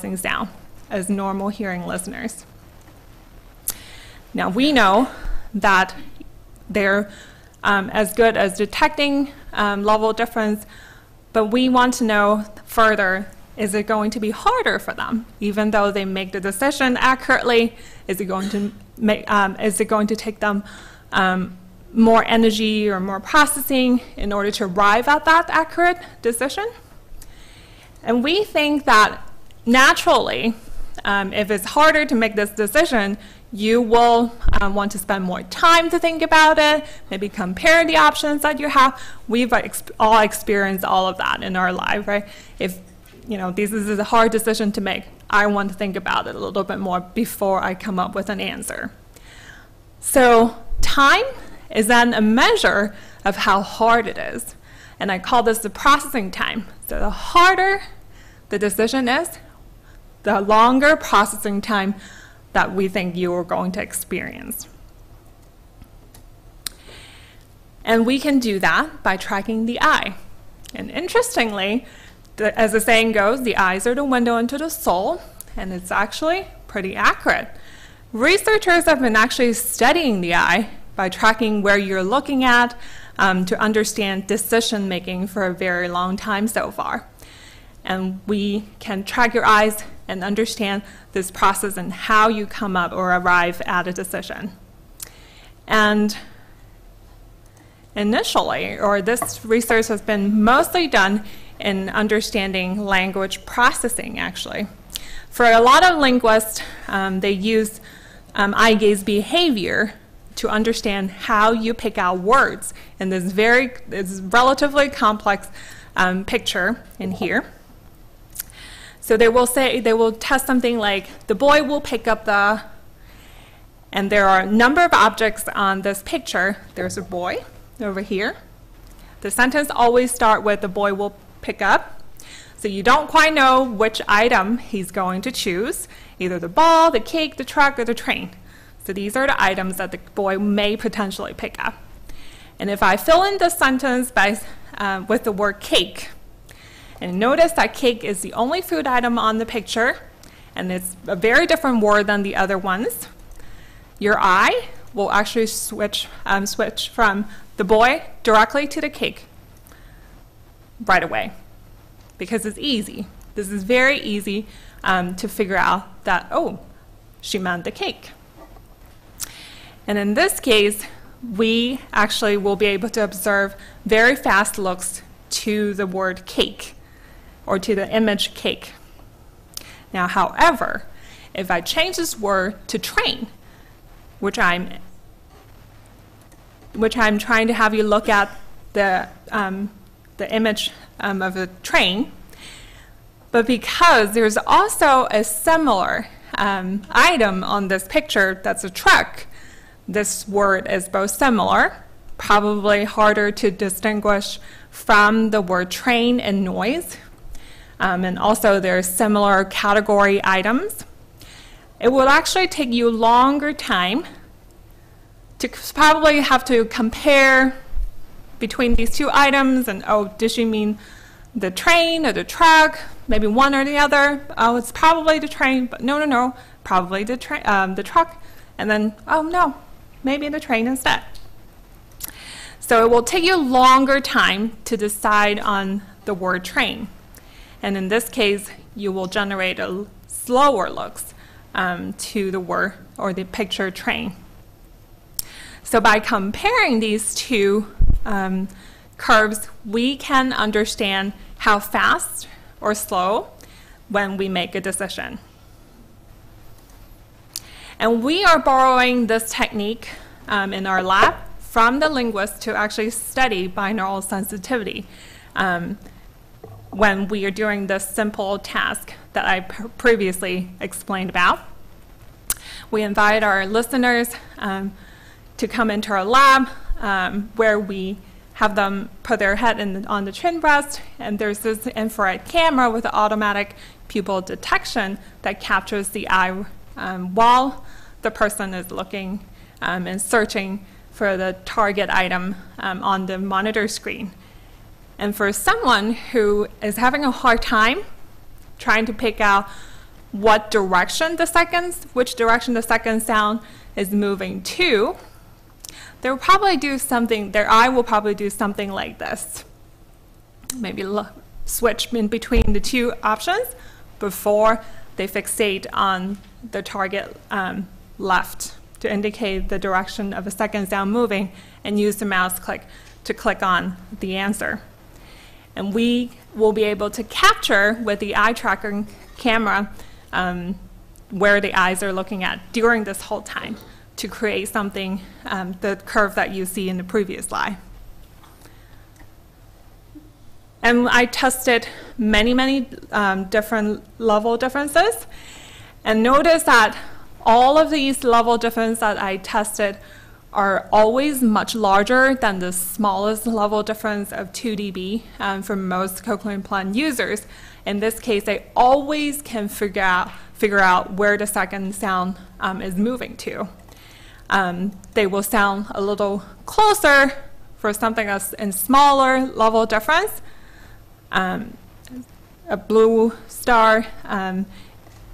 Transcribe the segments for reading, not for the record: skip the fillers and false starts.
voicing sound as normal hearing listeners. Now, we know that they're as good as detecting level difference, but we want to know further, is it going to be harder for them? Even though they make the decision accurately, is it going to take them more energy or more processing in order to arrive at that accurate decision? And we think that naturally, if it's harder to make this decision, you will want to spend more time to think about it, maybe compare the options that you have. We've all experienced all of that in our life, right? If this is a hard decision to make, I want to think about it a little bit more before I come up with an answer. So time is then a measure of how hard it is. And I call this the processing time. So the harder the decision is, the longer processing time that we think you are going to experience. And we can do that by tracking the eye. And interestingly, as the saying goes, the eyes are the window into the soul, and it's actually pretty accurate. Researchers have been actually studying the eye by tracking where you're looking at to understand decision making for a very long time so far. And we can track your eyes and understand this process and how you come up or arrive at a decision. And initially, or this research has been mostly done in understanding language processing, actually. For a lot of linguists, they use eye gaze behavior to understand how you pick out words in this relatively complex picture in here. So they will test something like, the boy will pick up the, and there are a number of objects on this picture. There's a boy over here. The sentence always starts with, the boy will pick up. So you don't quite know which item he's going to choose, either the ball, the cake, the truck, or the train. So these are the items that the boy may potentially pick up. And if I fill in the sentence with the word cake, and notice that cake is the only food item on the picture, and it's a very different word than the other ones, your eye will actually switch from the boy directly to the cake right away, because it's easy. This is very easy to figure out that, oh, she meant the cake. And in this case, we actually will be able to observe very fast looks to the word cake, or to the image cake. Now, however, if I change this word to train, which I'm trying to have you look at the image of a train, but because there's also a similar item on this picture that's a truck, this word is both similar, probably harder to distinguish from the word train and noise, and also there's similar category items. It will actually take you longer time to probably have to compare between these two items, and oh, did she mean the train or the truck? Maybe one or the other. Oh, it's probably the train, but no, probably the truck. And then, oh no, maybe the train instead. So it will take you longer time to decide on the word train. And in this case, you will generate a slower looks to the word or the picture train. So by comparing these two curves, we can understand how fast or slow when we make a decision. And we are borrowing this technique in our lab from the linguists to actually study binaural sensitivity when we are doing this simple task that I previously explained about. We invite our listeners to come into our lab where we have them put their head on the chin rest, and there's this infrared camera with automatic pupil detection that captures the eye while the person is looking and searching for the target item on the monitor screen. And for someone who is having a hard time trying to pick out which direction the second sound is moving to, their eye will probably do something like this. Maybe switch in between the two options before they fixate on the target left to indicate the direction of a second sound moving, and use the mouse click to click on the answer. And we will be able to capture with the eye tracking camera where the eyes are looking at during this whole time to create something, the curve that you see in the previous slide. And I tested many different level differences, and notice that all of these level differences that I tested are always much larger than the smallest level difference of 2 dB for most cochlear implant users. In this case, I always can figure out where the second sound is moving to. They will sound a little closer for something that's in smaller level difference. A blue star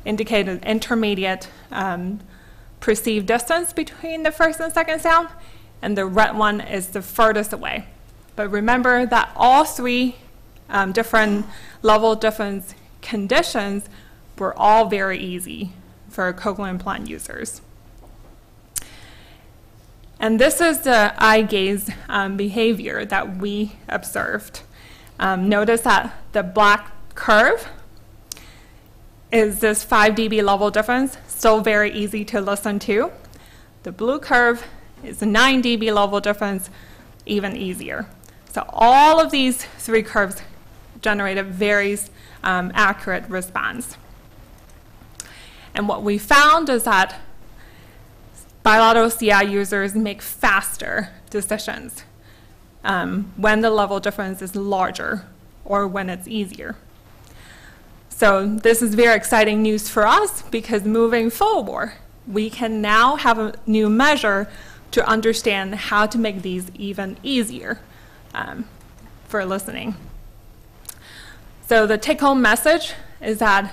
indicates an intermediate perceived distance between the first and second sound, and the red one is the furthest away. But remember that all three different level difference conditions were all very easy for cochlear implant users. And this is the eye gaze behavior that we observed. Notice that the black curve is this 5 dB level difference, still very easy to listen to. The blue curve is a 9 dB level difference, even easier. So all of these three curves generate a very accurate response. And what we found is that bilateral CI users make faster decisions when the level difference is larger or when it's easier. So this is very exciting news for us, because moving forward, we can now have a new measure to understand how to make these even easier for listening. So the take-home message is that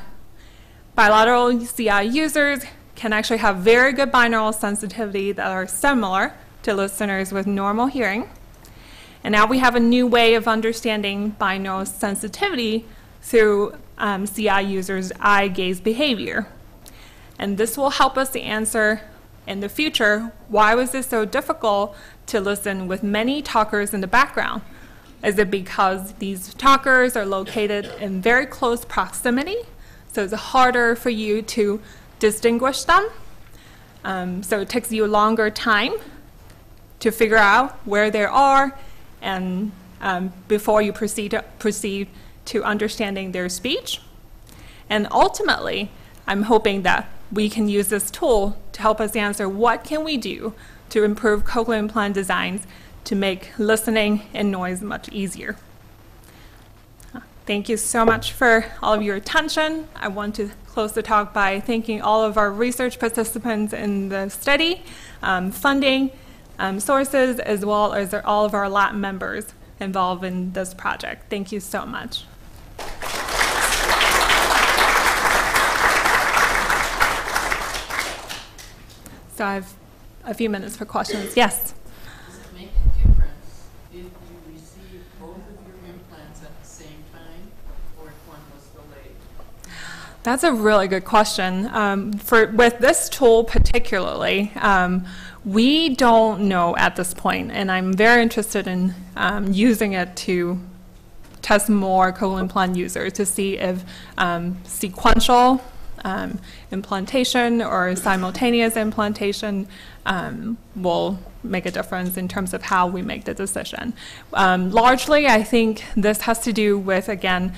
bilateral CI users can actually have very good binaural sensitivity that are similar to listeners with normal hearing. And now we have a new way of understanding binaural sensitivity through CI users' eye gaze behavior. And this will help us to answer in the future, why was it so difficult to listen with many talkers in the background? Is it because these talkers are located in very close proximity, so it's harder for you to distinguish them? So it takes you a longer time to figure out where they are, and before you proceed to understanding their speech. And ultimately, I'm hoping that we can use this tool to help us answer what can we do to improve cochlear implant designs to make listening and noise much easier. Thank you so much for all of your attention. I want to close the talk by thanking all of our research participants in the study, funding, sources, as well as all of our lab members involved in this project. Thank you so much. So I have a few minutes for questions. Yes? Does it make a difference if you receive both of your implants at the same time, or if one was delayed? That's a really good question. With this tool particularly, we don't know at this point, and I'm very interested in using it to test more cochlear implant users to see if sequential implantation or simultaneous implantation will make a difference in terms of how we make the decision. Largely, I think this has to do with, again,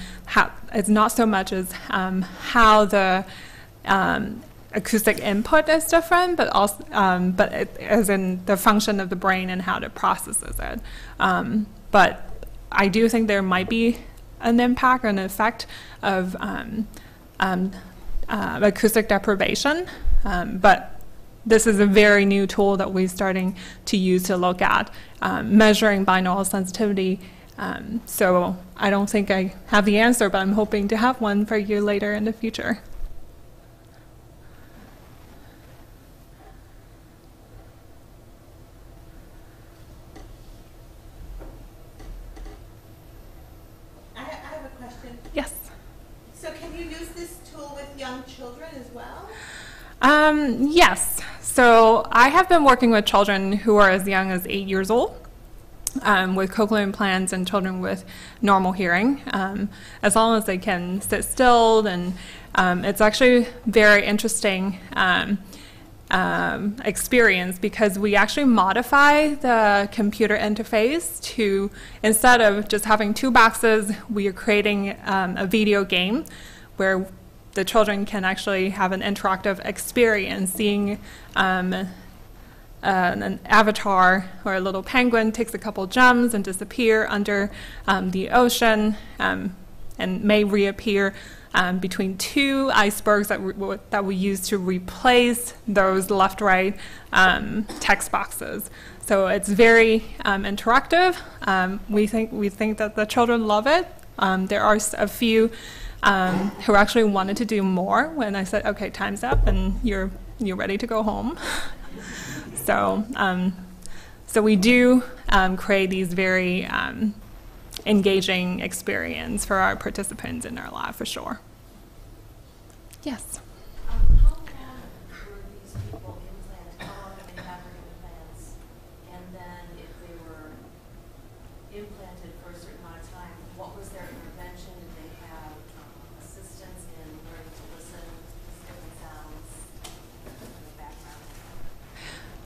it's not so much as how the acoustic input is different, but also, as in the function of the brain and how it processes it. But I do think there might be an impact or an effect of acoustic deprivation, but this is a very new tool that we're starting to use to look at measuring binaural sensitivity. So I don't think I have the answer, but I'm hoping to have one for you later in the future. young children as well? Yes. So I have been working with children who are as young as 8 years old, with cochlear implants, and children with normal hearing, as long as they can sit still. And it's actually very interesting experience, because we actually modify the computer interface to, instead of just having 2 boxes, we are creating a video game where the children can actually have an interactive experience, seeing an avatar or a little penguin takes a couple jumps and disappear under the ocean, and may reappear between 2 icebergs that we use to replace those left-right text boxes. So it's very interactive. We think that the children love it. There are a few who actually wanted to do more when I said, okay, time's up and you're ready to go home. So we do create these very engaging experience for our participants in our lab, for sure. Yes? How long were these people implanted? How long have they had their implants? And then if they were implanted for a certain amount of time, what was their intervention? Did they have assistance in learning to listen to different sounds in the background?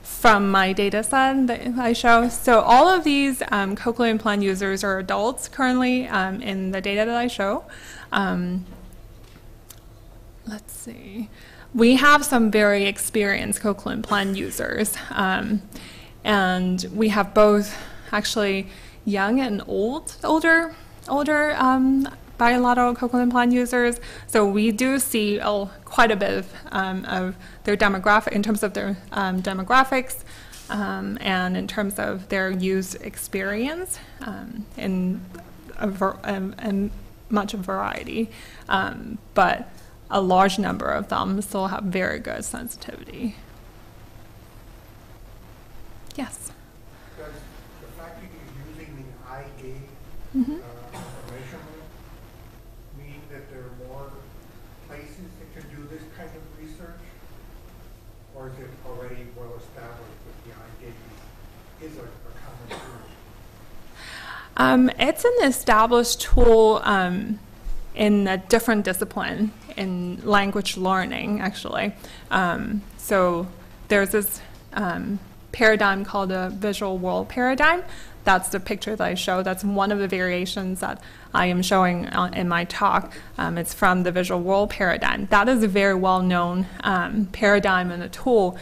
From my data set that I show, so all of these cochlear implant users are adults currently in the data that I show. Let's see. We have some very experienced cochlear implant users, and we have both actually young and older bilateral cochlear implant users. So we do see quite a bit of their demographic, in terms of their demographics, and in terms of their use experience, in much of variety, but a large number of them still have very good sensitivity. Yes? Does the fact that you're using the eye gaze Mm-hmm. measurement mean that there are more places that can do this kind of research? Or is it already well established that the eye gaze is a common tool? It's an established tool in a different discipline, in language learning, actually. So there's this paradigm called the visual world paradigm. That's the picture that I show. That's one of the variations that I am showing in my talk. It's from the visual world paradigm. That is a very well-known paradigm and a tool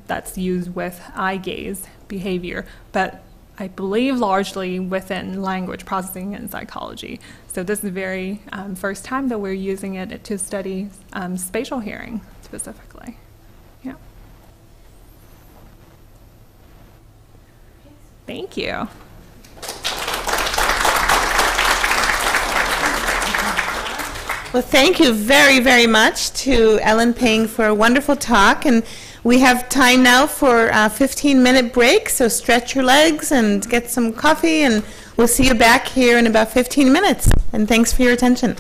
that's used with eye gaze behavior, but I believe largely within language processing and psychology. So this is the very first time that we're using it to study spatial hearing specifically. Yeah. Thank you. Well, thank you very, very much to Ellen Ping for a wonderful talk. And we have time now for a 15-minute break, so stretch your legs and get some coffee, and we'll see you back here in about 15 minutes. And thanks for your attention.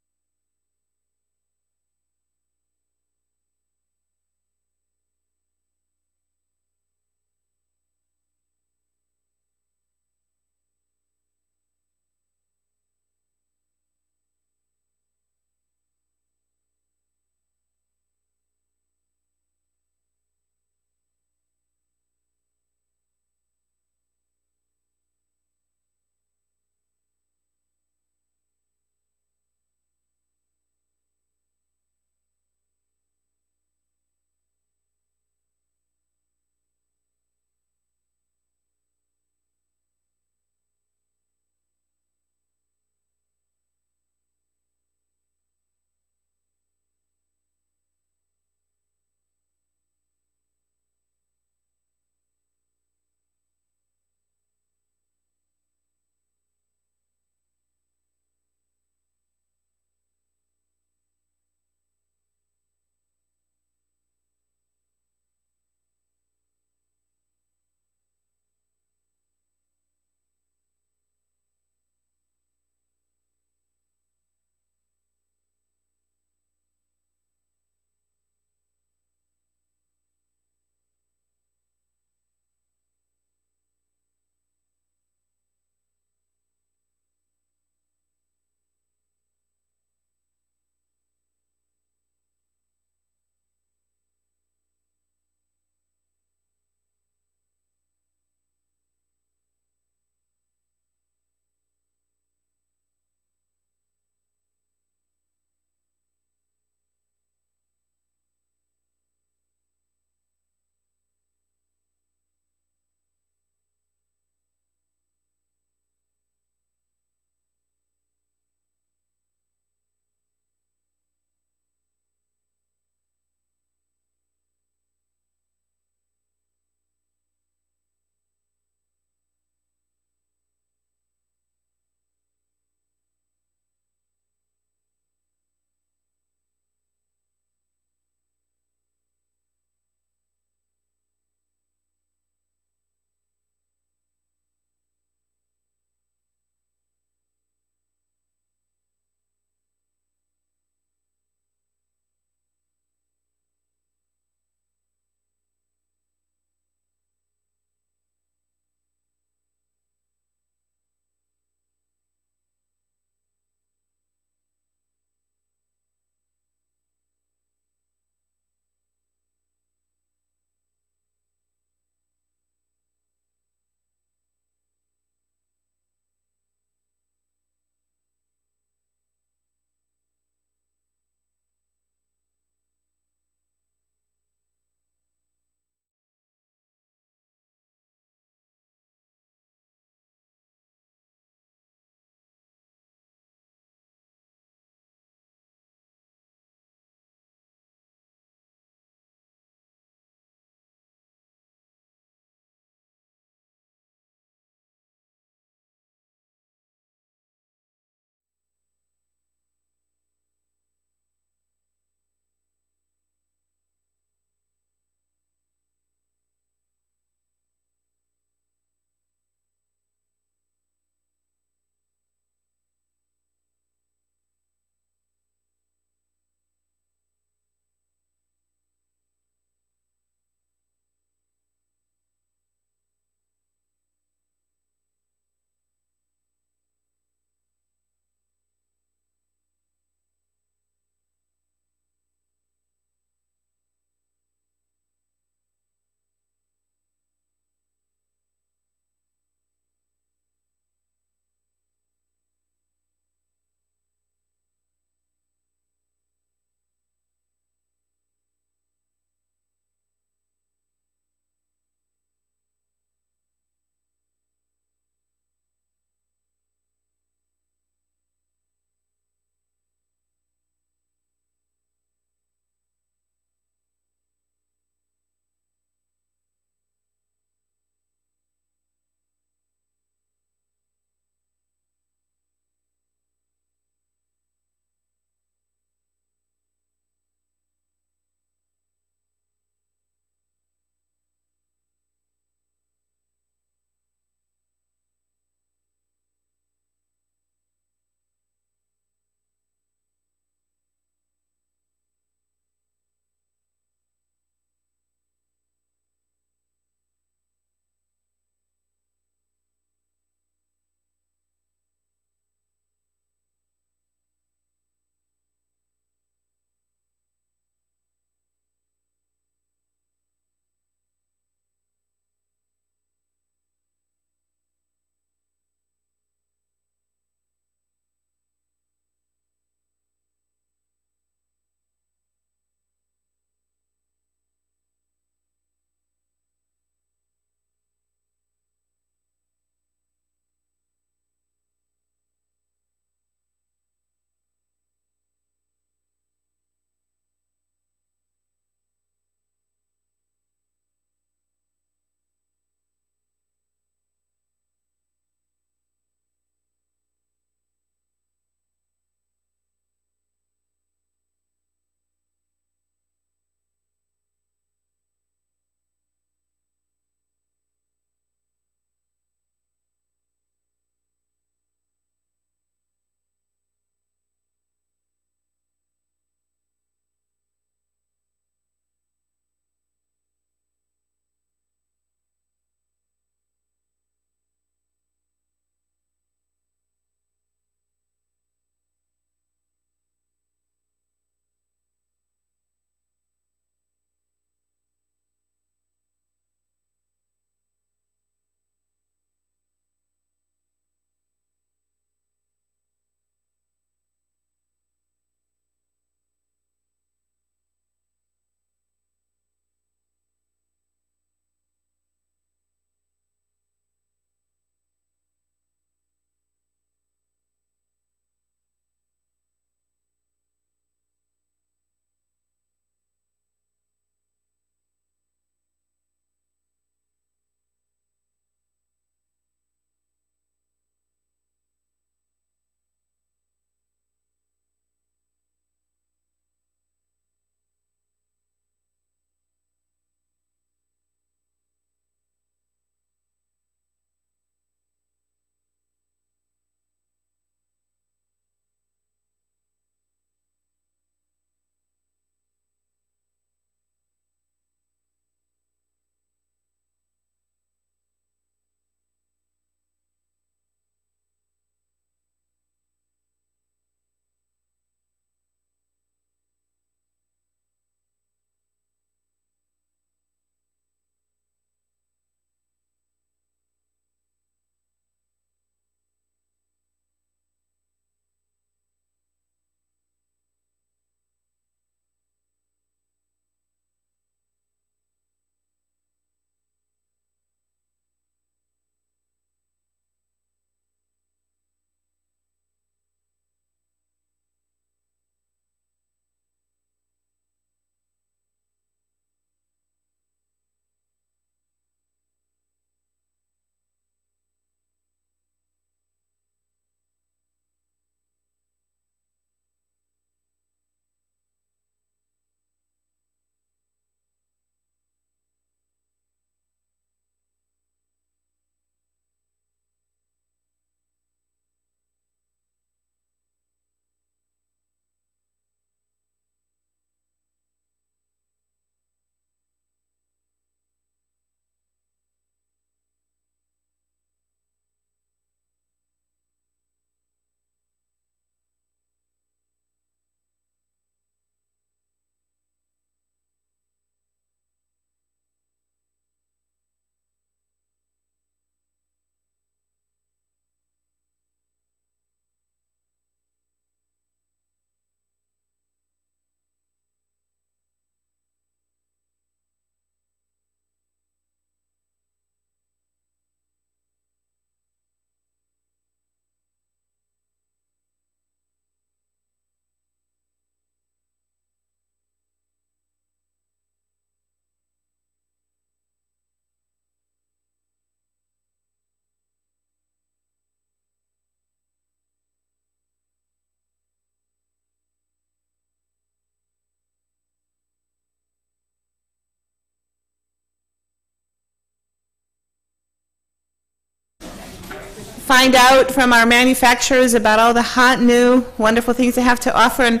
find out from our manufacturers about all the hot, new, wonderful things they have to offer. And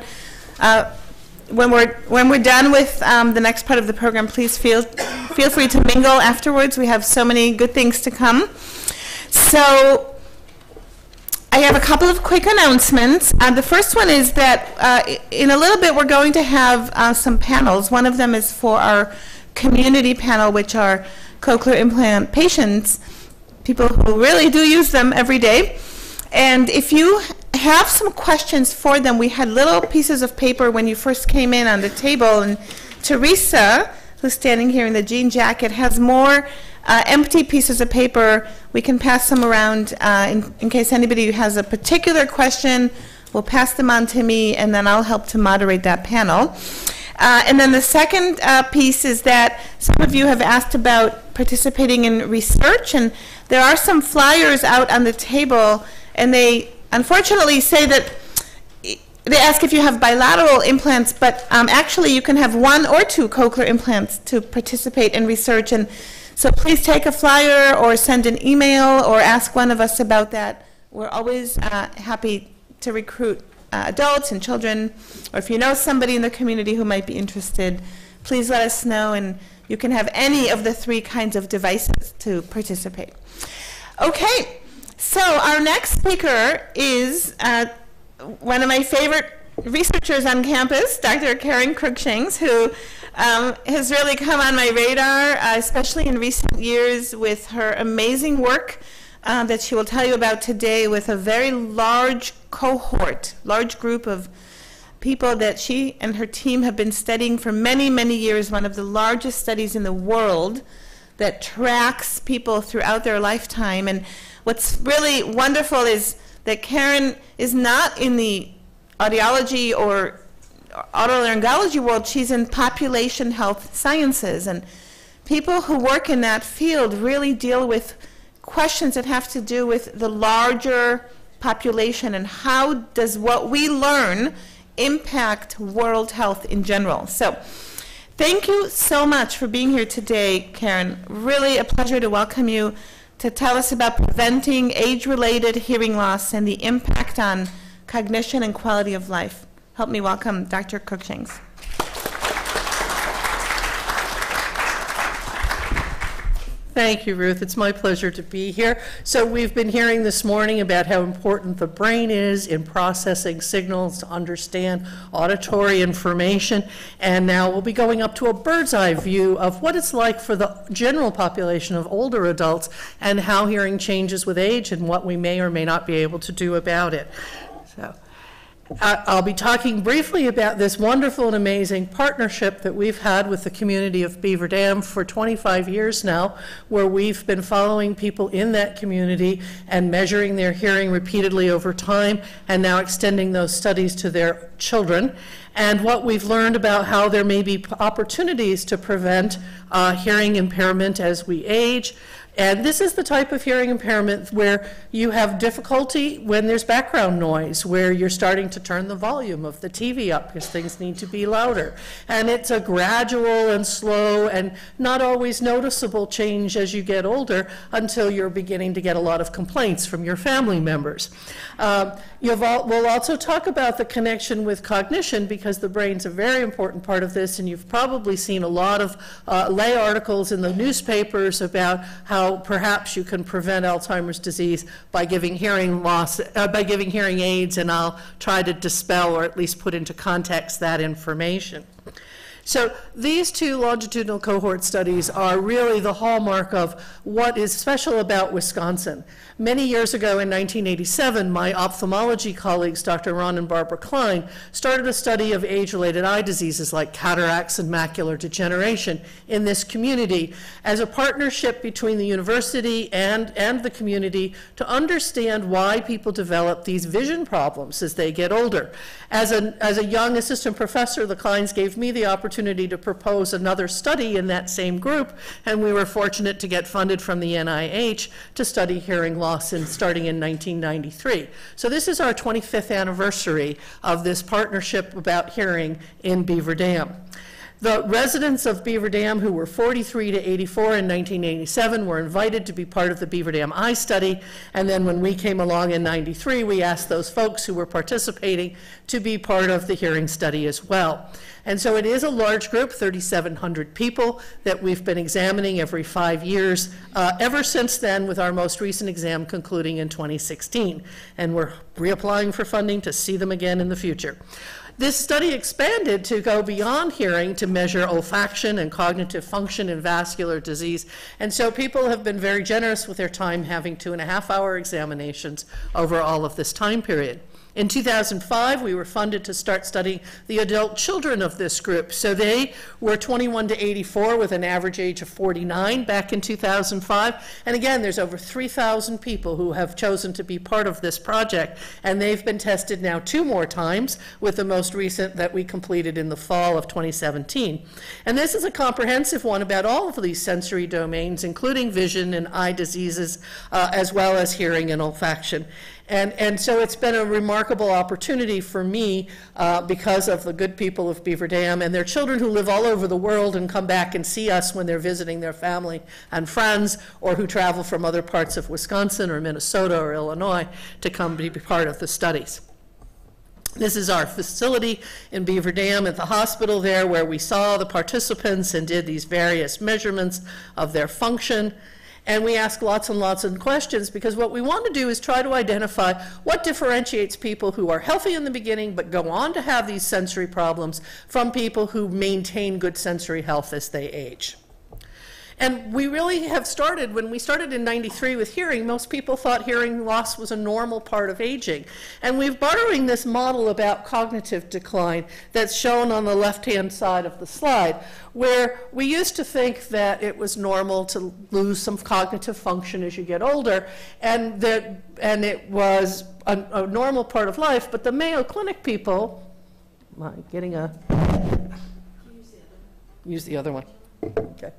when we're done with the next part of the program, please feel free to mingle afterwards. We have so many good things to come. So I have a couple of quick announcements. The first one is that in a little bit we're going to have some panels. One of them is for our community panel, which are cochlear implant patients, people who really do use them every day. And if you have some questions for them, we had little pieces of paper when you first came in on the table, and Teresa, who's standing here in the jean jacket, has more empty pieces of paper. We can pass them around in case anybody has a particular question. We'll pass them on to me, and then I'll help to moderate that panel. And then the second piece is that some of you have asked about participating in research, and there are some flyers out on the table, and they unfortunately say that they ask if you have bilateral implants, but actually you can have 1 or 2 cochlear implants to participate in research. And so please take a flyer or send an email or ask one of us about that. We're always happy to recruit adults and children, or if you know somebody in the community who might be interested, please let us know, and you can have any of the 3 kinds of devices to participate. Okay, so our next speaker is one of my favorite researchers on campus, Dr. Karen Cruikshanks, who has really come on my radar, especially in recent years with her amazing work that she will tell you about today, with a very large cohort, large group of people that she and her team have been studying for many, many years, one of the largest studies in the world that tracks people throughout their lifetime. And what's really wonderful is that Karen is not in the audiology or otolaryngology world. She's in population health sciences, and people who work in that field really deal with questions that have to do with the larger population and how does what we learn impact world health in general. So thank you so much for being here today, Karen. Really a pleasure to welcome you to tell us about preventing age-related hearing loss and the impact on cognition and quality of life. Help me welcome Dr. Cruikshanks. Thank you, Ruth. It's my pleasure to be here. So we've been hearing this morning about how important the brain is in processing signals to understand auditory information, and now we'll be going up to a bird's eye view of what it's like for the general population of older adults and how hearing changes with age and what we may or may not be able to do about it. So I'll be talking briefly about this wonderful and amazing partnership that we've had with the community of Beaver Dam for 25 years now, where we've been following people in that community and measuring their hearing repeatedly over time, and now extending those studies to their children. And what we've learned about how there may be opportunities to prevent hearing impairment as we age. And this is the type of hearing impairment where you have difficulty when there's background noise, where you're starting to turn the volume of the TV up because things need to be louder. And it's a gradual and slow and not always noticeable change as you get older until you're beginning to get a lot of complaints from your family members. We'll also talk about the connection with cognition, because the brain's a very important part of this, and you've probably seen a lot of lay articles in the newspapers about how perhaps you can prevent Alzheimer's disease by giving hearing aids, and I'll try to dispel or at least put into context that information. So these 2 longitudinal cohort studies are really the hallmark of what is special about Wisconsin. Many years ago in 1987, my ophthalmology colleagues, Dr. Ron and Barbara Klein, started a study of age-related eye diseases like cataracts and macular degeneration in this community as a partnership between the university and the community to understand why people develop these vision problems as they get older. As a young assistant professor, the Kleins gave me the opportunity to propose another study in that same group, and we were fortunate to get funded from the NIH to study hearing loss starting in 1993. So this is our 25th anniversary of this partnership about hearing in Beaver Dam. The residents of Beaver Dam who were 43 to 84 in 1987 were invited to be part of the Beaver Dam Eye Study, and then when we came along in 93, we asked those folks who were participating to be part of the hearing study as well. And so it is a large group, 3,700 people, that we've been examining every 5 years, ever since then, with our most recent exam concluding in 2016. And we're reapplying for funding to see them again in the future. This study expanded to go beyond hearing to measure olfaction and cognitive function in vascular disease. And so people have been very generous with their time, having 2.5-hour examinations over all of this time period. In 2005, we were funded to start studying the adult children of this group. So they were 21 to 84 with an average age of 49 back in 2005. And again, there's over 3,000 people who have chosen to be part of this project. And they've been tested now 2 more times, with the most recent that we completed in the fall of 2017. And this is a comprehensive one about all of these sensory domains, including vision and eye diseases, as well as hearing and olfaction. And so it's been a remarkable opportunity for me because of the good people of Beaver Dam and their children who live all over the world and come back and see us when they're visiting their family and friends, or who travel from other parts of Wisconsin or Minnesota or Illinois to come be part of the studies. This is our facility in Beaver Dam at the hospital there, where we saw the participants and did these various measurements of their function. And we ask lots and lots of questions, because what we want to do is try to identify what differentiates people who are healthy in the beginning but go on to have these sensory problems from people who maintain good sensory health as they age. And we really have started, when we started in 93 with hearing, most people thought hearing loss was a normal part of aging. And we're borrowing this model about cognitive decline that's shown on the left-hand side of the slide, where we used to think that it was normal to lose some cognitive function as you get older, and it was a normal part of life. But the Mayo Clinic people, am I getting a, use the other one, okay.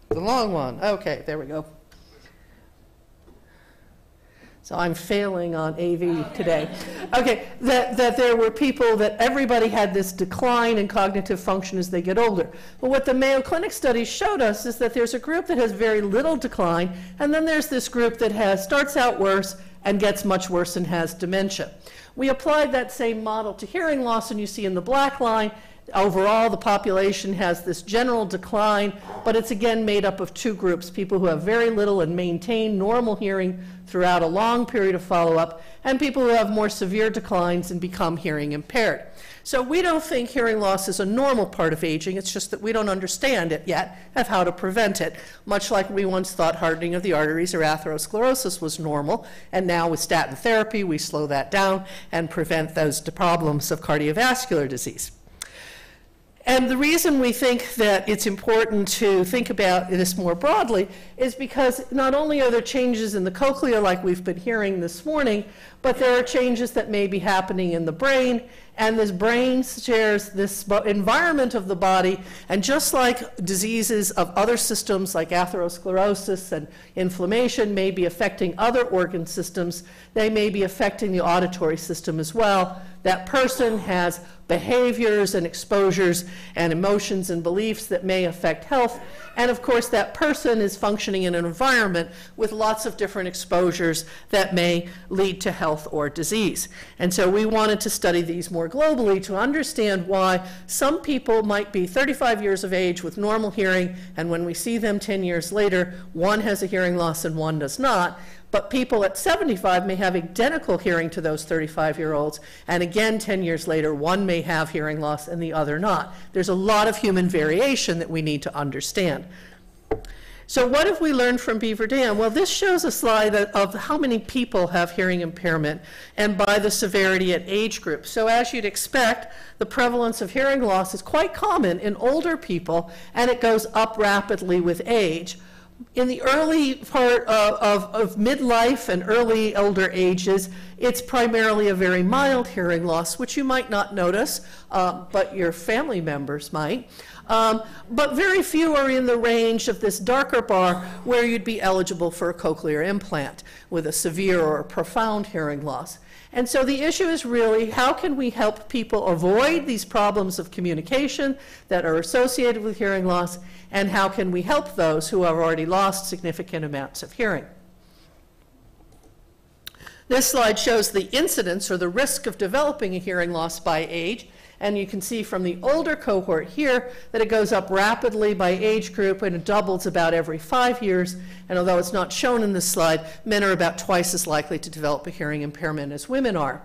The long one. Okay, there we go. So I'm failing on AV today. Okay, that there were people, that everybody had this decline in cognitive function as they get older. But what the Mayo Clinic studies showed us is that there's a group that has very little decline, and then there's this group that starts out worse and gets much worse and has dementia. We applied that same model to hearing loss, and you see in the black line, overall, the population has this general decline, but it's again made up of 2 groups: people who have very little and maintain normal hearing throughout a long period of follow-up, and people who have more severe declines and become hearing impaired. So we don't think hearing loss is a normal part of aging. It's just that we don't understand it yet of how to prevent it, much like we once thought hardening of the arteries or atherosclerosis was normal, and now with statin therapy we slow that down and prevent those problems of cardiovascular disease. And the reason we think that it's important to think about this more broadly is because not only are there changes in the cochlea like we've been hearing this morning, but there are changes that may be happening in the brain, and this brain shares this environment of the body, and just like diseases of other systems like atherosclerosis and inflammation may be affecting other organ systems, they may be affecting the auditory system as well. That person has behaviors and exposures and emotions and beliefs that may affect health. And of course, that person is functioning in an environment with lots of different exposures that may lead to health or disease. And so we wanted to study these more globally to understand why some people might be 35 years of age with normal hearing, and when we see them 10 years later, one has a hearing loss and one does not. But people at 75 may have identical hearing to those 35-year-olds, and again, 10 years later, one may have hearing loss and the other not. There's a lot of human variation that we need to understand. So what have we learned from Beaver Dam? Well, this shows a slide of how many people have hearing impairment and by the severity at age group. So as you'd expect, the prevalence of hearing loss is quite common in older people, and it goes up rapidly with age. In the early part of midlife and early elder ages, it's primarily a very mild hearing loss, which you might not notice, but your family members might. But very few are in the range of this darker bar where you'd be eligible for a cochlear implant with a severe or a profound hearing loss. And so the issue is really, how can we help people avoid these problems of communication that are associated with hearing loss, and how can we help those who have already lost significant amounts of hearing? This slide shows the incidence, or the risk, of developing a hearing loss by age. And you can see from the older cohort here that it goes up rapidly by age group, and it doubles about every 5 years. And although it's not shown in this slide, men are about twice as likely to develop a hearing impairment as women are.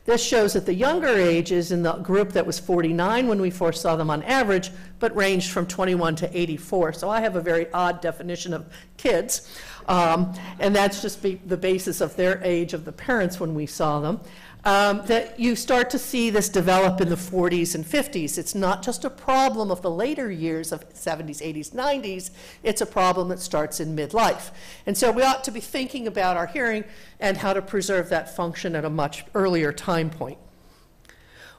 This shows that the younger ages in the group that was 49 when we first saw them on average, but ranged from 21 to 84. So I have a very odd definition of kids. And that's just the basis of their age of the parents when we saw them. That you start to see this develop in the 40s and 50s. It's not just a problem of the later years of 70s, 80s, 90s. It's a problem that starts in midlife. And so we ought to be thinking about our hearing and how to preserve that function at a much earlier time point.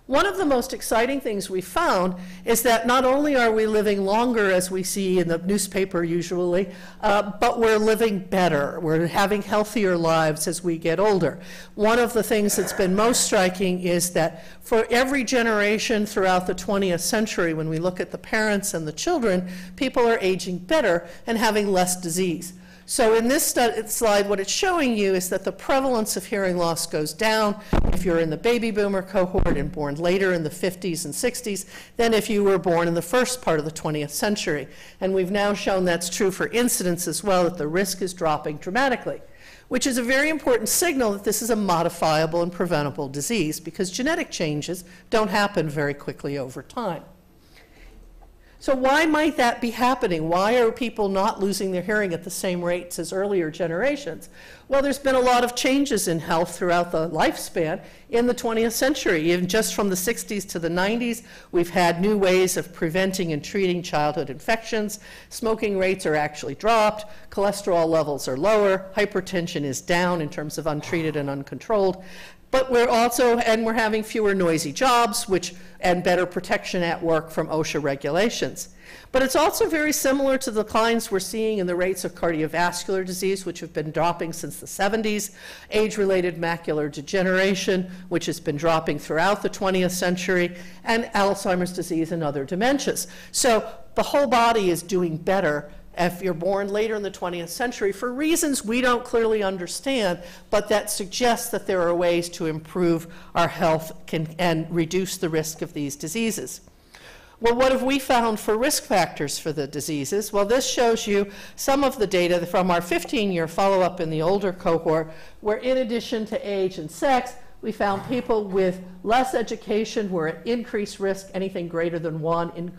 One of the most exciting things we found is that not only are we living longer, as we see in the newspaper usually, but we're living better. We're having healthier lives as we get older. One of the things that's been most striking is that for every generation throughout the 20th century, when we look at the parents and the children, people are aging better and having less disease. So in this slide, what it's showing you is that the prevalence of hearing loss goes down if you're in the baby boomer cohort and born later in the 50s and 60s than if you were born in the first part of the 20th century. And we've now shown that's true for incidence as well, that the risk is dropping dramatically, which is a very important signal that this is a modifiable and preventable disease, because genetic changes don't happen very quickly over time. So why might that be happening? Why are people not losing their hearing at the same rates as earlier generations? Well, there's been a lot of changes in health throughout the lifespan in the 20th century. Even just from the 60s to the 90s, we've had new ways of preventing and treating childhood infections. Smoking rates are actually dropped. Cholesterol levels are lower. Hypertension is down in terms of untreated and uncontrolled. But we're having fewer noisy jobs, and better protection at work from OSHA regulations. But it's also very similar to the declines we're seeing in the rates of cardiovascular disease, which have been dropping since the 70s, age-related macular degeneration, which has been dropping throughout the 20th century, and Alzheimer's disease and other dementias. So the whole body is doing better if you're born later in the 20th century for reasons we don't clearly understand, but that suggests that there are ways to improve our health and reduce the risk of these diseases. Well, what have we found for risk factors for the diseases? Well, this shows you some of the data from our 15-year follow-up in the older cohort, where in addition to age and sex, we found people with less education were at increased risk. Anything greater than 1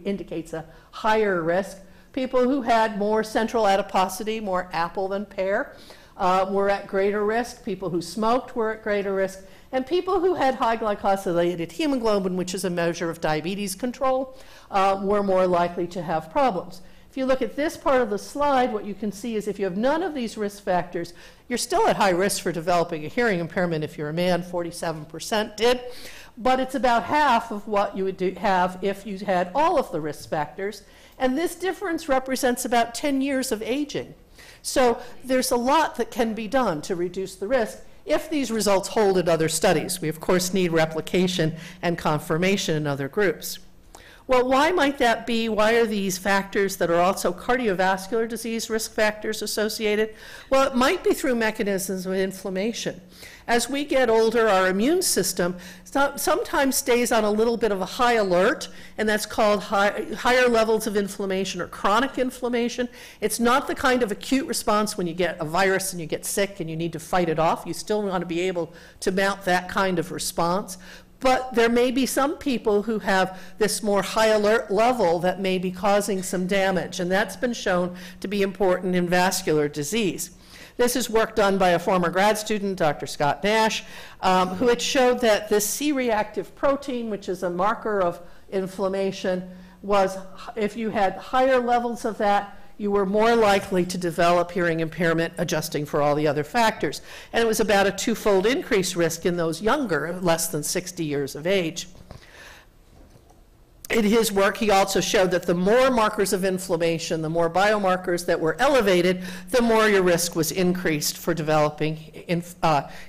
indicates a higher risk. People who had more central adiposity, more apple than pear, were at greater risk. People who smoked were at greater risk. And people who had high glycosylated hemoglobin, which is a measure of diabetes control, were more likely to have problems. If you look at this part of the slide, what you can see is if you have none of these risk factors, you're still at high risk for developing a hearing impairment. If you're a man, 47% did. But it's about half of what you would have if you had all of the risk factors. And this difference represents about 10 years of aging. So there's a lot that can be done to reduce the risk if these results hold in other studies. We, of course, need replication and confirmation in other groups. Well, why might that be? Why are these factors that are also cardiovascular disease risk factors associated? Well, it might be through mechanisms of inflammation. As we get older, our immune system sometimes stays on a little bit of a high alert, and that's called higher levels of inflammation or chronic inflammation. It's not the kind of acute response when you get a virus and you get sick and you need to fight it off. You still want to be able to mount that kind of response. But there may be some people who have this more high alert level that may be causing some damage, and that's been shown to be important in vascular disease. This is work done by a former grad student, Dr. Scott Nash, who had showed that this C-reactive protein, which is a marker of inflammation, was, if you had higher levels of that, you were more likely to develop hearing impairment, adjusting for all the other factors. And it was about a 2-fold increased risk in those younger, less than 60 years of age. in his work, he also showed that the more markers of inflammation, the more biomarkers that were elevated, the more your risk was increased for developing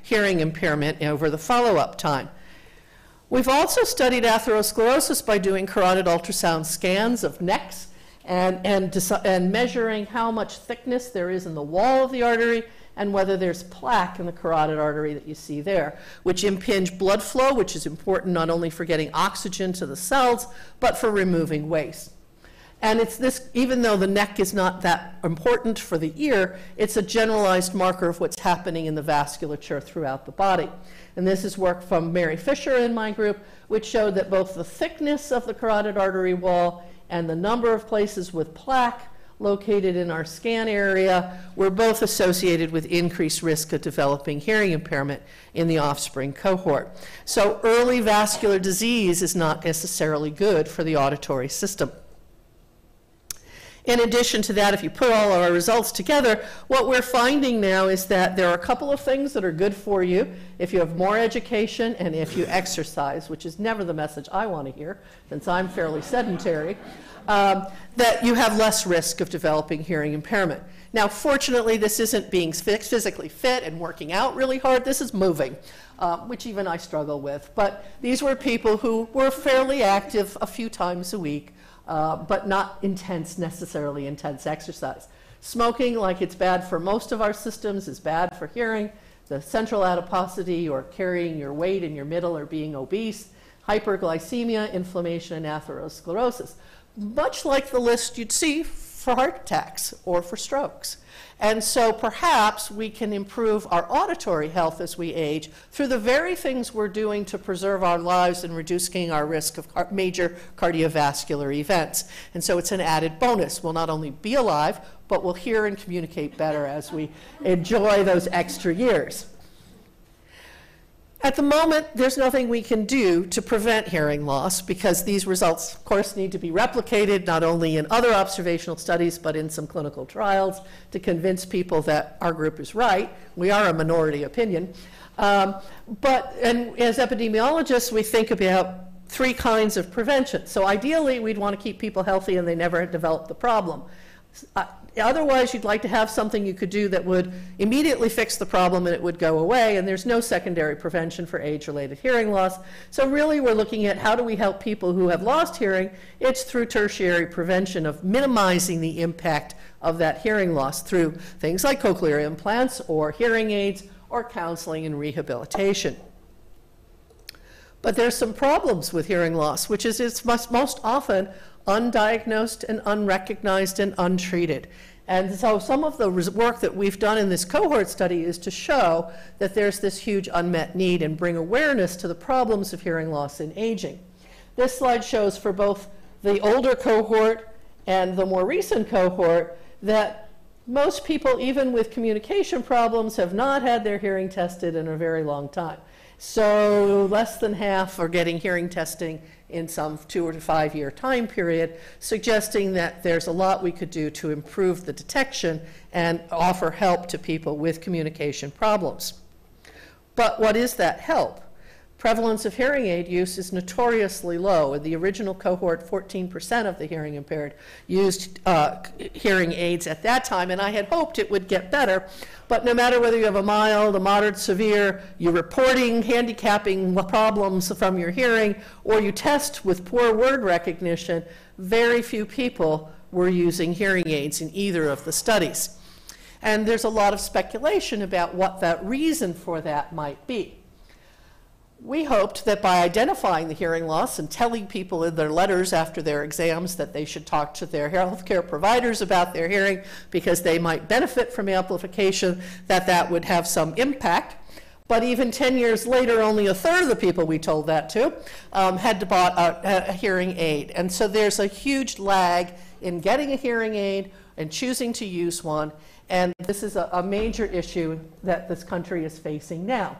hearing impairment over the follow-up time. We've also studied atherosclerosis by doing carotid ultrasound scans of necks and measuring how much thickness there is in the wall of the artery and whether there's plaque in the carotid artery that you see there, which impinge blood flow, which is important not only for getting oxygen to the cells, but for removing waste. And it's this, even though the neck is not that important for the ear, it's a generalized marker of what's happening in the vasculature throughout the body. And this is work from Mary Fisher in my group, which showed that both the thickness of the carotid artery wall and the number of places with plaque located in our scan area were both associated with increased risk of developing hearing impairment in the offspring cohort. So early vascular disease is not necessarily good for the auditory system. In addition to that, if you put all of our results together, what we're finding now is that there are a couple of things that are good for you if you have more education and if you exercise, which is never the message I want to hear, since I'm fairly sedentary, that you have less risk of developing hearing impairment. Now, fortunately, this isn't being physically fit and working out really hard. This is moving, which even I struggle with. But these were people who were fairly active a few times a week, but not necessarily intense exercise. Smoking, like it's bad for most of our systems, is bad for hearing. The central adiposity, or carrying your weight in your middle, or being obese, hyperglycemia, inflammation, and atherosclerosis. Much like the list you'd see for heart attacks or for strokes. And so perhaps we can improve our auditory health as we age through the very things we're doing to preserve our lives and reducing our risk of major cardiovascular events. And so it's an added bonus. We'll not only be alive, but we'll hear and communicate better as we enjoy those extra years. At the moment, there's nothing we can do to prevent hearing loss because these results, of course, need to be replicated not only in other observational studies but in some clinical trials to convince people that our group is right. We are a minority opinion. And as epidemiologists, we think about three kinds of prevention. So ideally, we'd want to keep people healthy and they never develop the problem. Otherwise, you'd like to have something you could do that would immediately fix the problem and it would go away, and there's no secondary prevention for age-related hearing loss. So really, we're looking at how do we help people who have lost hearing. It's through tertiary prevention of minimizing the impact of that hearing loss through things like cochlear implants or hearing aids or counseling and rehabilitation. But there's some problems with hearing loss, which is it's most often undiagnosed and unrecognized and untreated. And so some of the work that we've done in this cohort study is to show that there's this huge unmet need and bring awareness to the problems of hearing loss in aging. This slide shows for both the older cohort and the more recent cohort that most people, even with communication problems, have not had their hearing tested in a very long time. So less than half are getting hearing testing in some 2 to 5 year time period, suggesting that there's a lot we could do to improve the detection and offer help to people with communication problems. But what is that help? Prevalence of hearing aid use is notoriously low. In the original cohort, 14% of the hearing impaired used hearing aids at that time, and I had hoped it would get better. But no matter whether you have a mild, a moderate, severe, you're reporting handicapping problems from your hearing, or you test with poor word recognition, very few people were using hearing aids in either of the studies. And there's a lot of speculation about what that reason for that might be. We hoped that by identifying the hearing loss and telling people in their letters after their exams that they should talk to their healthcare providers about their hearing because they might benefit from amplification, that would have some impact. But even 10 years later, only a third of the people we told that to had bought a hearing aid. And so there's a huge lag in getting a hearing aid and choosing to use one. And this is a major issue that this country is facing now.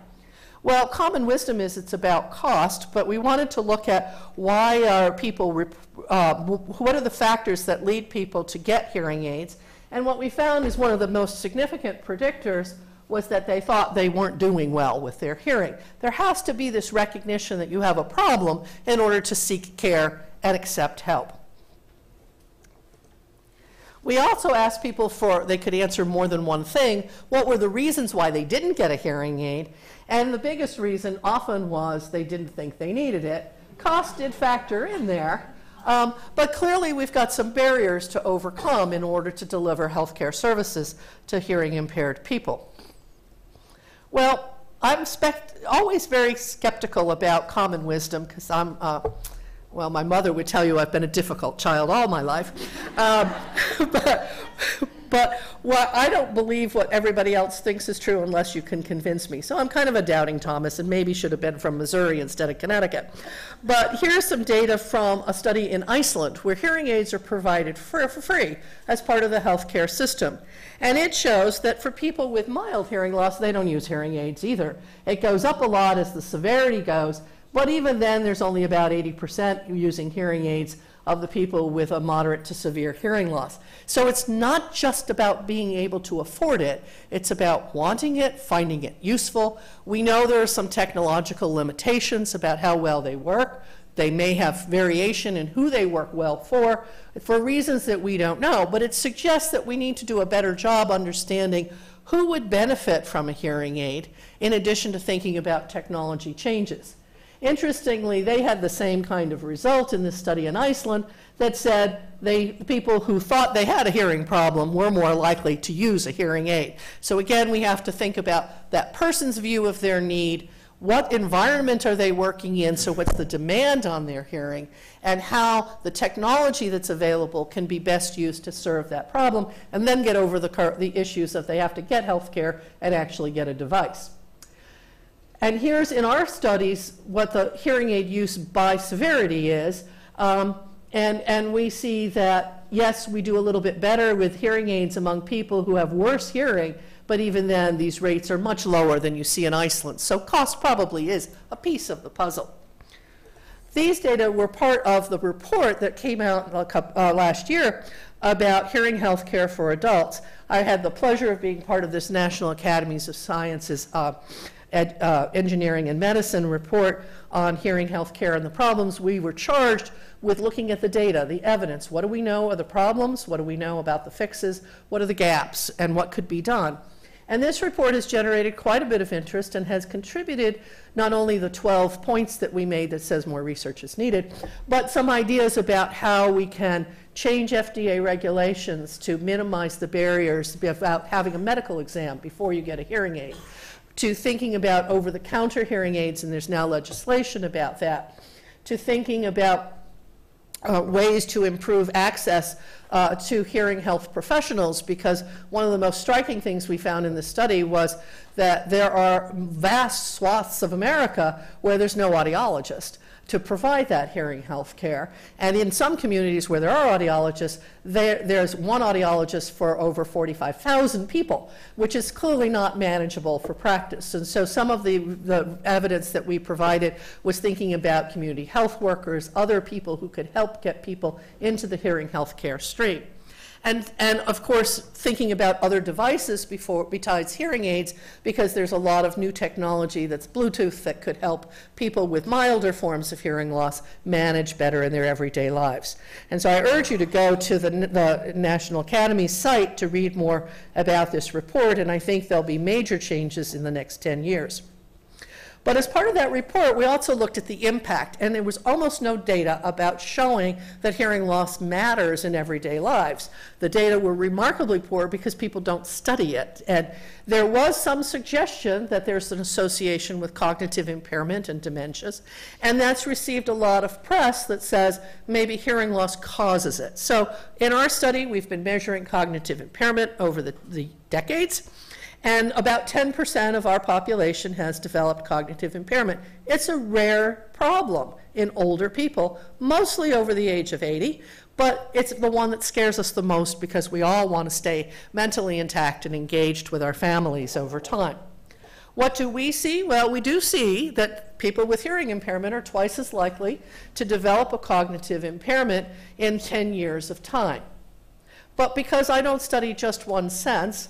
Well, common wisdom is it's about cost, but we wanted to look at why are people, what are the factors that lead people to get hearing aids? And what we found is one of the most significant predictors was that they thought they weren't doing well with their hearing. There has to be this recognition that you have a problem in order to seek care and accept help. We also asked people they could answer more than one thing. What were the reasons why they didn't get a hearing aid? And the biggest reason often was they didn't think they needed it. Cost did factor in there. But clearly we've got some barriers to overcome in order to deliver healthcare services to hearing impaired people. Well, I'm always very skeptical about common wisdom because well, my mother would tell you I've been a difficult child all my life. But I don't believe what everybody else thinks is true unless you can convince me. So I'm kind of a doubting Thomas and maybe should have been from Missouri instead of Connecticut. But here's some data from a study in Iceland where hearing aids are provided for free as part of the healthcare system. And it shows that for people with mild hearing loss, they don't use hearing aids either. It goes up a lot as the severity goes, but even then there's only about 80% using hearing aids of the people with a moderate to severe hearing loss. So it's not just about being able to afford it, it's about wanting it, finding it useful. We know there are some technological limitations about how well they work. They may have variation in who they work well for reasons that we don't know, but it suggests that we need to do a better job understanding who would benefit from a hearing aid in addition to thinking about technology changes. Interestingly, they had the same kind of result in this study in Iceland that said the people who thought they had a hearing problem were more likely to use a hearing aid. So again, we have to think about that person's view of their need, what environment are they working in, so what's the demand on their hearing, and how the technology that's available can be best used to serve that problem, and then get over the issues that they have to get health care and actually get a device. And here's in our studies what the hearing aid use by severity is. And we see that, yes, we do a little bit better with hearing aids among people who have worse hearing, but even then these rates are much lower than you see in Iceland. So cost probably is a piece of the puzzle. These data were part of the report that came out last year about hearing health care for adults. I had the pleasure of being part of this National Academies of Sciences Engineering and Medicine report on hearing health care and the problems. We were charged with looking at the data, the evidence. What do we know are the problems? What do we know about the fixes? What are the gaps? And what could be done? And this report has generated quite a bit of interest and has contributed not only the 12 points that we made that says more research is needed, but some ideas about how we can change FDA regulations to minimize the barriers about having a medical exam before you get a hearing aid, to thinking about over-the-counter hearing aids, and there's now legislation about that, to thinking about ways to improve access to hearing health professionals, because one of the most striking things we found in the study was that there are vast swaths of America where there's no audiologist to provide that hearing health care. And in some communities where there are audiologists, there's one audiologist for over 45,000 people, which is clearly not manageable for practice. And so some of the evidence that we provided was thinking about community health workers, other people who could help get people into the hearing health care stream. And of course, thinking about other devices besides hearing aids, because there's a lot of new technology that's Bluetooth that could help people with milder forms of hearing loss manage better in their everyday lives. And so I urge you to go to the National Academy site to read more about this report, and I think there'll be major changes in the next 10 years. But as part of that report, we also looked at the impact, and there was almost no data about showing that hearing loss matters in everyday lives. The data were remarkably poor because people don't study it. And there was some suggestion that there's an association with cognitive impairment and dementias, and that's received a lot of press that says maybe hearing loss causes it. So in our study, we've been measuring cognitive impairment over the decades. And about 10% of our population has developed cognitive impairment. It's a rare problem in older people, mostly over the age of 80, but it's the one that scares us the most because we all want to stay mentally intact and engaged with our families over time. What do we see? Well, we do see that people with hearing impairment are twice as likely to develop a cognitive impairment in 10 years of time. But because I don't study just one sense,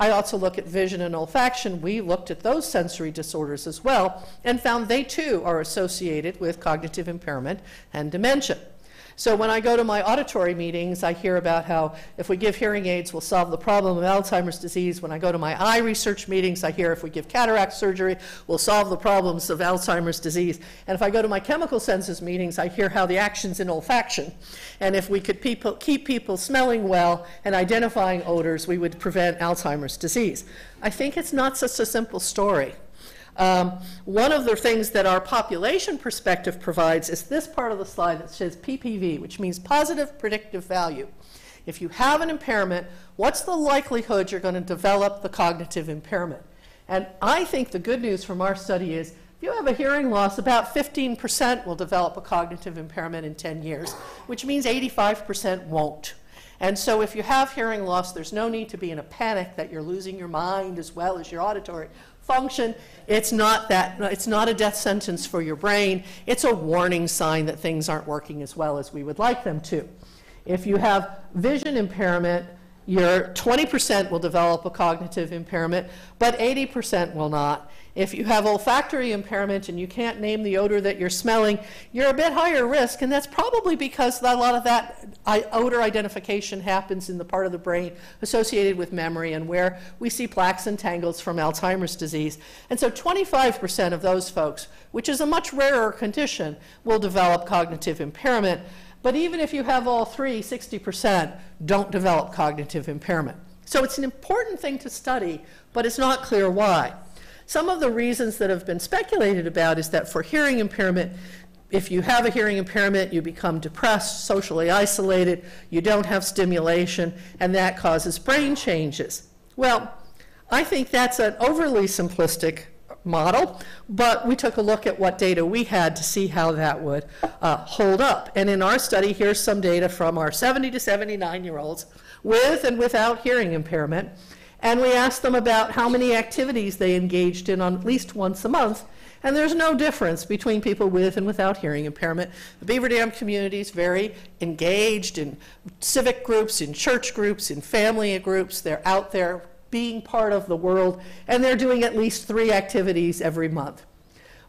I also look at vision and olfaction. We looked at those sensory disorders as well and found they too are associated with cognitive impairment and dementia. So when I go to my auditory meetings, I hear about how if we give hearing aids, we'll solve the problem of Alzheimer's disease. When I go to my eye research meetings, I hear if we give cataract surgery, we'll solve the problems of Alzheimer's disease. And if I go to my chemical senses meetings, I hear how the action's in olfaction. And if we could keep people smelling well and identifying odors, we would prevent Alzheimer's disease. I think it's not such a simple story. One of the things that our population perspective provides is this part of the slide that says PPV, which means positive predictive value. If you have an impairment, what's the likelihood you're going to develop the cognitive impairment? And I think the good news from our study is if you have a hearing loss, about 15% will develop a cognitive impairment in 10 years, which means 85% won't. And so if you have hearing loss, there's no need to be in a panic that you're losing your mind as well as your auditory function. It's not a death sentence for your brain. It's a warning sign that things aren't working as well as we would like them to. If you have vision impairment, your 20% will develop a cognitive impairment, but 80% will not. If you have olfactory impairment and you can't name the odor that you're smelling, you're a bit higher risk, and that's probably because a lot of that odor identification happens in the part of the brain associated with memory and where we see plaques and tangles from Alzheimer's disease. And so 25% of those folks, which is a much rarer condition, will develop cognitive impairment. But even if you have all three, 60% don't develop cognitive impairment. So it's an important thing to study, but it's not clear why. Some of the reasons that have been speculated about is that for hearing impairment, if you have a hearing impairment, you become depressed, socially isolated, you don't have stimulation, and that causes brain changes. Well, I think that's an overly simplistic model, but we took a look at what data we had to see how that would hold up. And in our study, here's some data from our 70 to 79-year-olds with and without hearing impairment. And we asked them about how many activities they engaged in at least once a month. And there's no difference between people with and without hearing impairment. The Beaver Dam community is very engaged in civic groups, in church groups, in family groups. They're out there being part of the world, and they're doing at least 3 activities every month.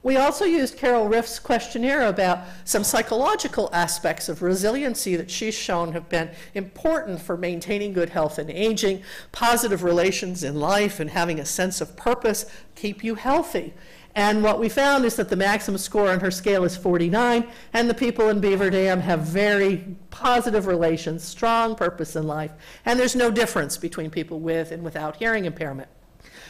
We also used Carol Riff's questionnaire about some psychological aspects of resiliency that she's shown have been important for maintaining good health and aging. Positive relations in life and having a sense of purpose keep you healthy. And what we found is that the maximum score on her scale is 49, and the people in Beaver Dam have very positive relations, strong purpose in life, and there's no difference between people with and without hearing impairment.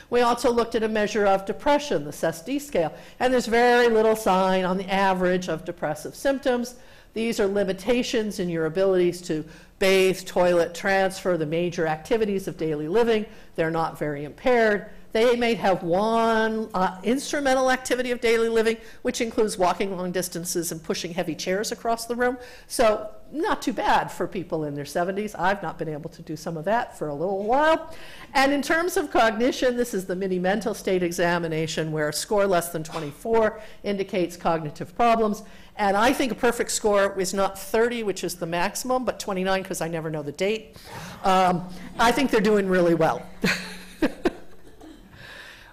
We also looked at a measure of depression, the SES-D scale, and there's very little sign on the average of depressive symptoms. These are limitations in your abilities to bathe, toilet, transfer, the major activities of daily living. They're not very impaired. They may have one instrumental activity of daily living, which includes walking long distances and pushing heavy chairs across the room. So not too bad for people in their 70s. I've not been able to do some of that for a little while. And in terms of cognition, this is the mini mental state examination where a score less than 24 indicates cognitive problems. And I think a perfect score is not 30, which is the maximum, but 29 because I never know the date. I think they're doing really well.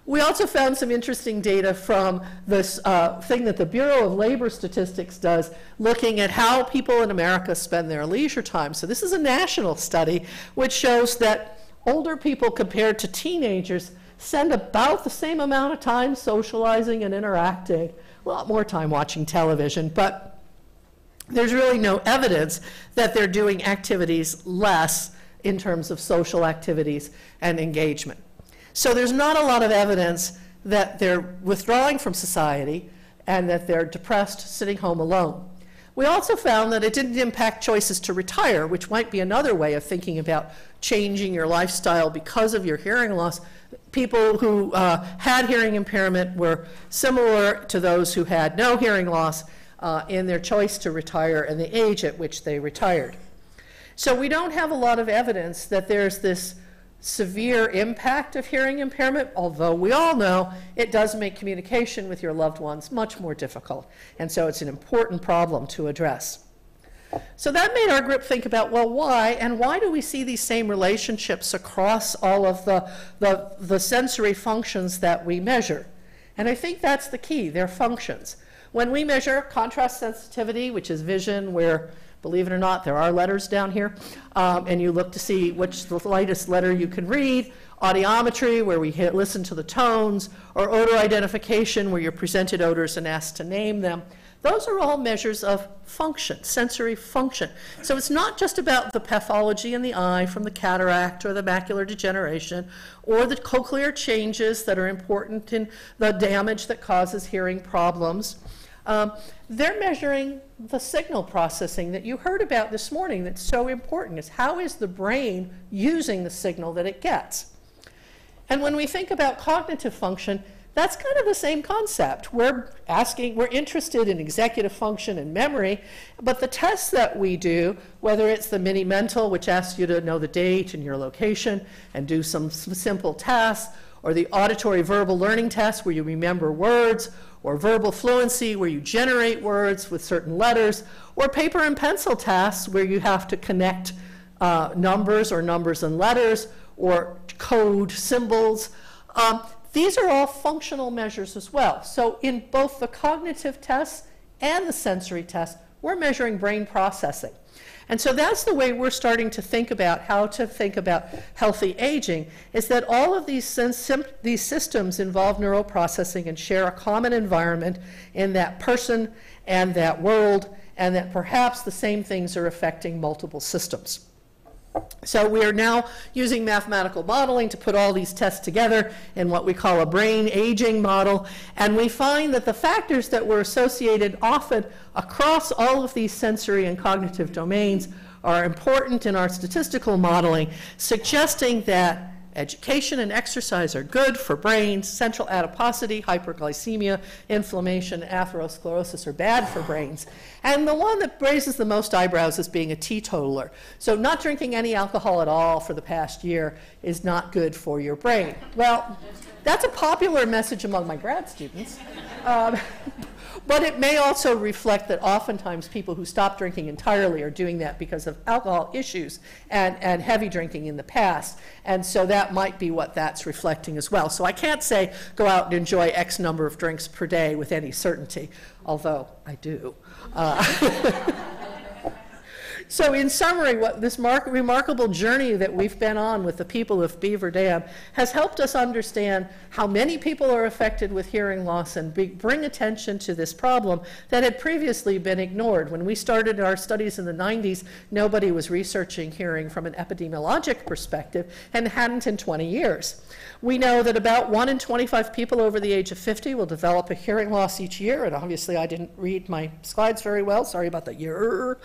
We also found some interesting data from this thing that the Bureau of Labor Statistics does, looking at how people in America spend their leisure time. So this is a national study which shows that older people compared to teenagers spend about the same amount of time socializing and interacting, a lot more time watching television, but there's really no evidence that they're doing activities less in terms of social activities and engagement. So there's not a lot of evidence that they're withdrawing from society and that they're depressed, sitting home alone. We also found that it didn't impact choices to retire, which might be another way of thinking about changing your lifestyle because of your hearing loss. People who had hearing impairment were similar to those who had no hearing loss in their choice to retire and the age at which they retired. So we don't have a lot of evidence that there's this severe impact of hearing impairment, although we all know it does make communication with your loved ones much more difficult. And so it's an important problem to address. So that made our group think about, well, why? And why do we see these same relationships across all of the sensory functions that we measure? And I think that's the key, their functions. When we measure contrast sensitivity, which is vision, where Believe it or not, there are letters down here. And you look to see which the lightest letter you can read. Audiometry, where we listen to the tones, or odor identification, where you're presented odors and asked to name them. Those are all measures of function, sensory function. So it's not just about the pathology in the eye from the cataract or the macular degeneration or the cochlear changes that are important in the damage that causes hearing problems. They're measuring the signal processing that you heard about this morning that's so important, is how is the brain using the signal that it gets? And when we think about cognitive function, that's kind of the same concept. We're interested in executive function and memory, but the tests that we do, whether it's the mini mental, which asks you to know the date and your location and do some simple tasks, or the auditory verbal learning test where you remember words, or verbal fluency where you generate words with certain letters, or paper and pencil tasks where you have to connect numbers or numbers and letters, or code symbols. These are all functional measures as well. So in both the cognitive tests and the sensory tests, we're measuring brain processing. And so that's the way we're starting to think about how to think about healthy aging, is that all of these systems involve neural processing and share a common environment in that person and that world, and that perhaps the same things are affecting multiple systems. So we are now using mathematical modeling to put all these tests together in what we call a brain aging model, and we find that the factors that were associated often across all of these sensory and cognitive domains are important in our statistical modeling, suggesting that education and exercise are good for brains, central adiposity, hyperglycemia, inflammation, atherosclerosis are bad for brains. And the one that raises the most eyebrows is being a teetotaler. So not drinking any alcohol at all for the past year is not good for your brain. Well, that's a popular message among my grad students. But it may also reflect that oftentimes people who stop drinking entirely are doing that because of alcohol issues and heavy drinking in the past. And so that might be what that's reflecting as well. So I can't say go out and enjoy X number of drinks per day with any certainty, although I do. So in summary, what this remarkable journey that we've been on with the people of Beaver Dam has helped us understand how many people are affected with hearing loss and bring attention to this problem that had previously been ignored. When we started our studies in the 90s, nobody was researching hearing from an epidemiologic perspective and hadn't in 20 years. We know that about 1 in 25 people over the age of 50 will develop a hearing loss each year, and obviously I didn't read my slides very well, sorry about the year.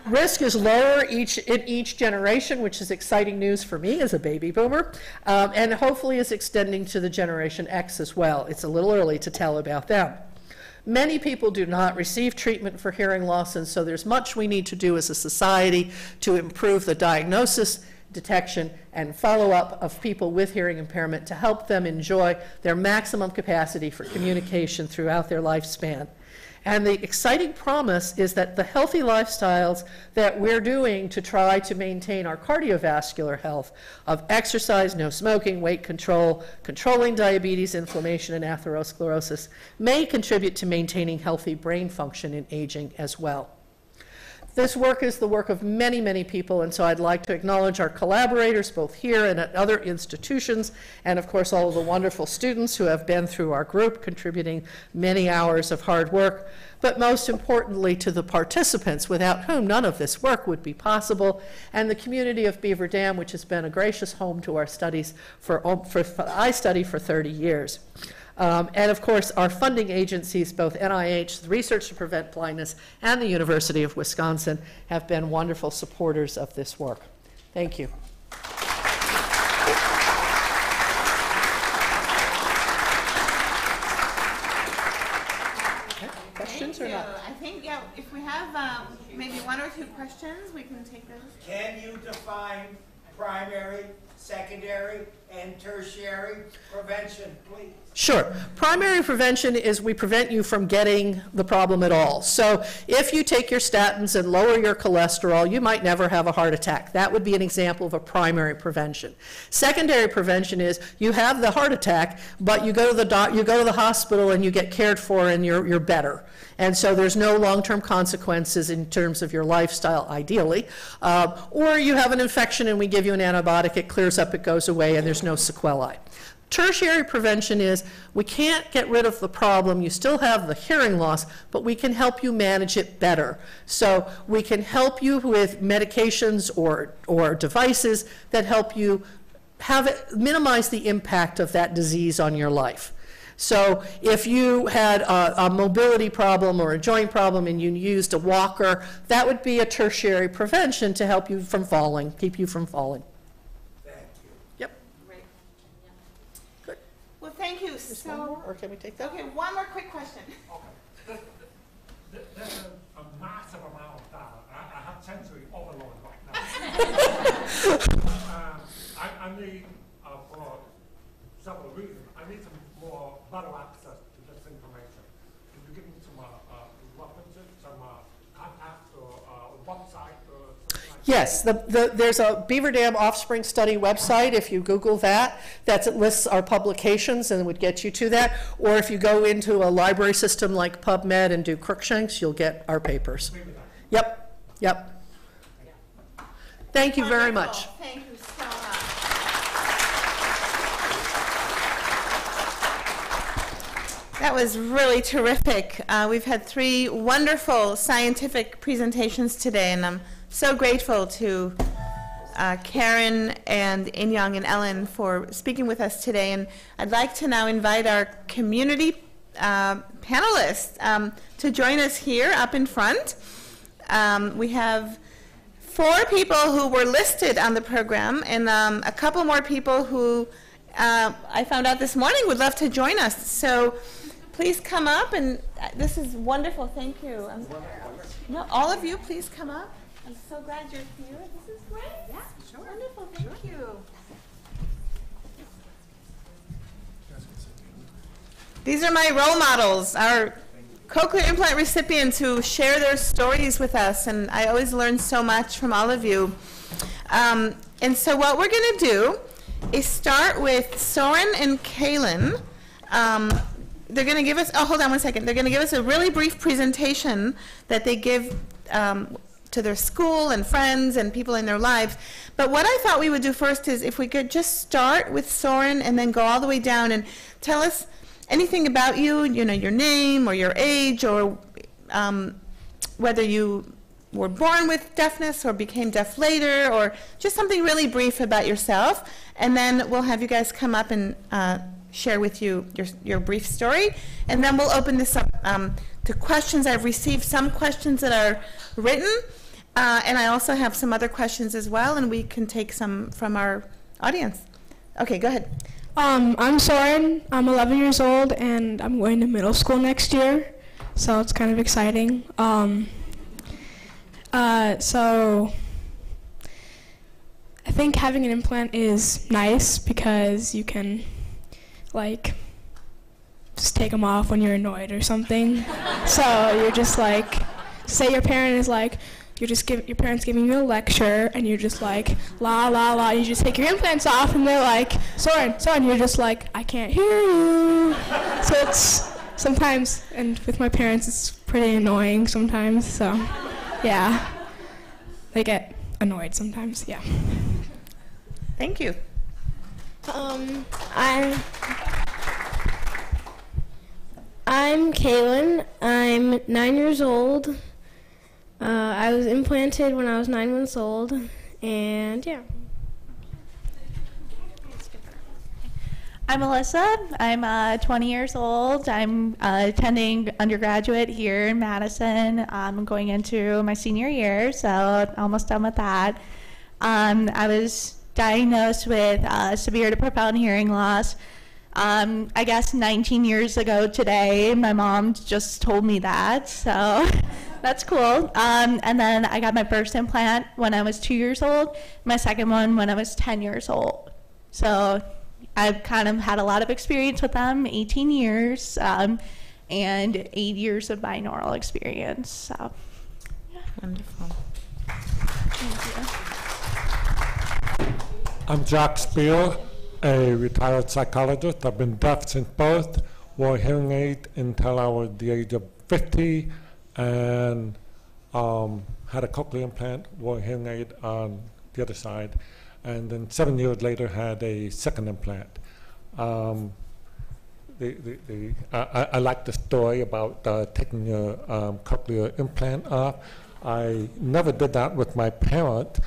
Risk is lower in each generation, which is exciting news for me as a baby boomer, and hopefully is extending to the Generation X as well. It's a little early to tell about them. Many people do not receive treatment for hearing loss, and so there's much we need to do as a society to improve the diagnosis, detection, and follow-up of people with hearing impairment to help them enjoy their maximum capacity for communication throughout their lifespan. And the exciting promise is that the healthy lifestyles that we're doing to try to maintain our cardiovascular health of exercise, no smoking, weight control, controlling diabetes, inflammation, and atherosclerosis may contribute to maintaining healthy brain function in aging as well. This work is the work of many, many people, and so I'd like to acknowledge our collaborators both here and at other institutions, and of course all of the wonderful students who have been through our group, contributing many hours of hard work, but most importantly to the participants, without whom none of this work would be possible, and the community of Beaver Dam, which has been a gracious home to our studies I study for 30 years. And of course, our funding agencies, both NIH, the Research to Prevent Blindness, and the University of Wisconsin, have been wonderful supporters of this work. Thank you. Questions or not? I think, yeah, if we have maybe 1 or 2 questions, we can take those. Can you define primary, secondary, and tertiary prevention, please? Sure. Primary prevention is we prevent you from getting the problem at all. So if you take your statins and lower your cholesterol, you might never have a heart attack. That would be an example of a primary prevention. Secondary prevention is you have the heart attack, but you go to the hospital and you get cared for and you're better. And so there's no long-term consequences in terms of your lifestyle, ideally. Or you have an infection and we give you an antibiotic, it clears up, it goes away, and there's no sequelae. Tertiary prevention is we can't get rid of the problem. You still have the hearing loss, but we can help you manage it better. So we can help you with medications or devices that help you minimize the impact of that disease on your life. So if you had a mobility problem or a joint problem and you used a walker, that would be a tertiary prevention to help you from falling, keep you from falling. Well, thank you There's one more, or can we take that? Okay, one more quick question. Okay. There's a massive amount of data. I have sensory overload right now. I need, for several reasons, I need some more better access to this information. Can you give me some references, some contacts or website or something like Yes, there's a Beaver Dam Offspring Study website. If you Google that, it lists our publications and would get you to that. Or if you go into a library system like PubMed and do Crookshanks, you'll get our papers. Yep, yep. Thank you very much. Thank you so much. That was really terrific. We've had 3 wonderful scientific presentations today, and I'm so grateful to Karen and In-Young and Ellen for speaking with us today. And I'd like to now invite our community panelists to join us here up in front. We have 4 people who were listed on the program, and a couple more people who I found out this morning would love to join us. So please come up, and this is wonderful. Thank you. No, all of you, please come up. I'm so glad you're here. This is great. Yeah, sure. Wonderful. Thank you. These are my role models, our cochlear implant recipients who share their stories with us, and I always learn so much from all of you. And so what we're going to do is start with Soren and Kaylin. They're going to give us, oh, hold on one second. They're going to give us a really brief presentation that they give to their school and friends and people in their lives. But what I thought we would do first is if we could just start with Soren and then go all the way down and tell us anything about you, you know, your name or your age, or whether you were born with deafness or became deaf later, or just something really brief about yourself. And then we'll have you guys come up and share with you your brief story. And then we'll open this up to questions. I've received some questions that are written, and I also have some other questions as well, and we can take some from our audience. Okay, go ahead. I'm Soren. I'm 11 years old, and I'm going to middle school next year, so it's kind of exciting. So I think having an implant is nice because you can, like, just take them off when you're annoyed or something. So you're just like, say your parent is like, your parents giving you a lecture, and you're just like, la, la, la, you just take your implants off, and they're like, Soren, you're just like, I can't hear you. So it's sometimes, and with my parents, it's pretty annoying sometimes, so, yeah. They get annoyed sometimes, yeah. Thank you. I'm Kaylin. I'm 9 years old. I was implanted when I was 9 months old, and yeah. I'm Melissa. I'm 20 years old. I'm attending undergraduate here in Madison. I'm going into my senior year, so almost done with that. I was diagnosed with severe to profound hearing loss. I guess 19 years ago today. My mom just told me that, so that's cool. And then I got my first implant when I was 2 years old, my second one when I was 10 years old. So I've kind of had a lot of experience with them, 18 years, and 8 years of binaural experience. So, yeah. Wonderful. Thank you. I'm Jack Spear, a retired psychologist. I've been deaf since birth, wore a hearing aid until I was the age of 50, and had a cochlear implant, wore a hearing aid on the other side, and then 7 years later had a second implant. I like the story about taking your cochlear implant off. I never did that with my parent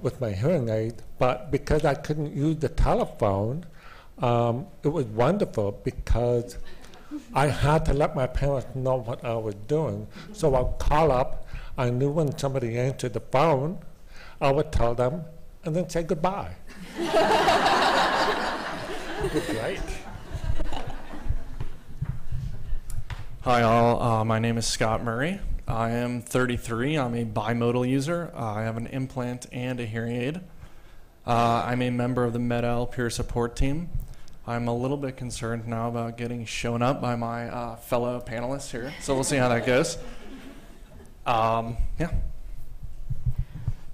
with my hearing aid, but because I couldn't use the telephone, it was wonderful because I had to let my parents know what I was doing. So I'd call up. I knew when somebody answered the phone, I would tell them and then say goodbye. It was great. Hi all, my name is Scott Murray. I am 33. I'm a bimodal user. I have an implant and a hearing aid. I'm a member of the Med-El peer support team. I'm a little bit concerned now about getting shown up by my fellow panelists here, so we'll see how that goes. Yeah.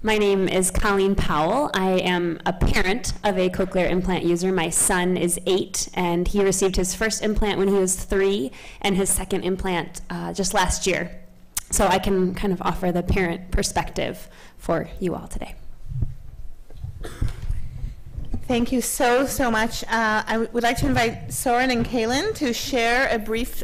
My name is Colleen Powell. I am a parent of a cochlear implant user. My son is 8, and he received his first implant when he was 3, and his second implant just last year. So I can kind of offer the parent perspective for you all today. Thank you so much. I would like to invite Soren and Kaylin to share a brief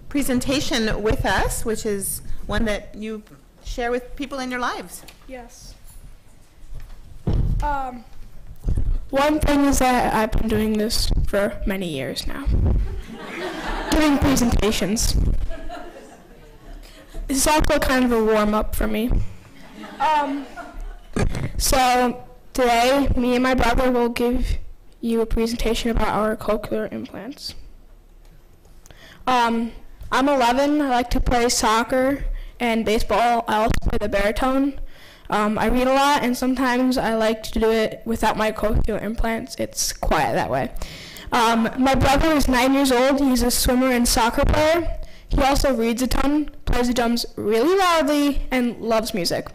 presentation with us, which is one that you share with people in your lives. Yes. One thing is that I've been doing this for many years now. Doing presentations. This is also kind of a warm-up for me. So today, me and my brother will give you a presentation about our cochlear implants. I'm 11. I like to play soccer and baseball. I also play the baritone. I read a lot, and sometimes I like to do it without my cochlear implants. It's quiet that way. My brother is 9 years old. He's a swimmer and soccer player. He also reads a ton, plays the drums really loudly, and loves music.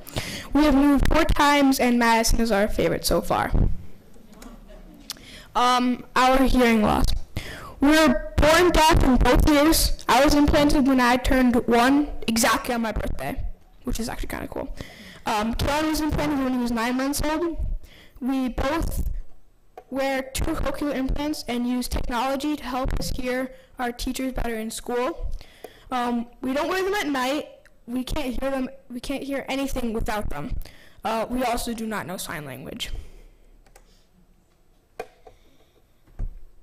We have moved 4 times, and Madison is our favorite so far. Our hearing loss. We were born deaf in both ears. I was implanted when I turned 1, exactly on my birthday, which is actually kind of cool. Keanu was implanted when he was 9 months old. We both wear 2 cochlear implants and use technology to help us hear our teachers better in school. We don't wear them at night. We can't hear them. We can't hear anything without them. We also do not know sign language.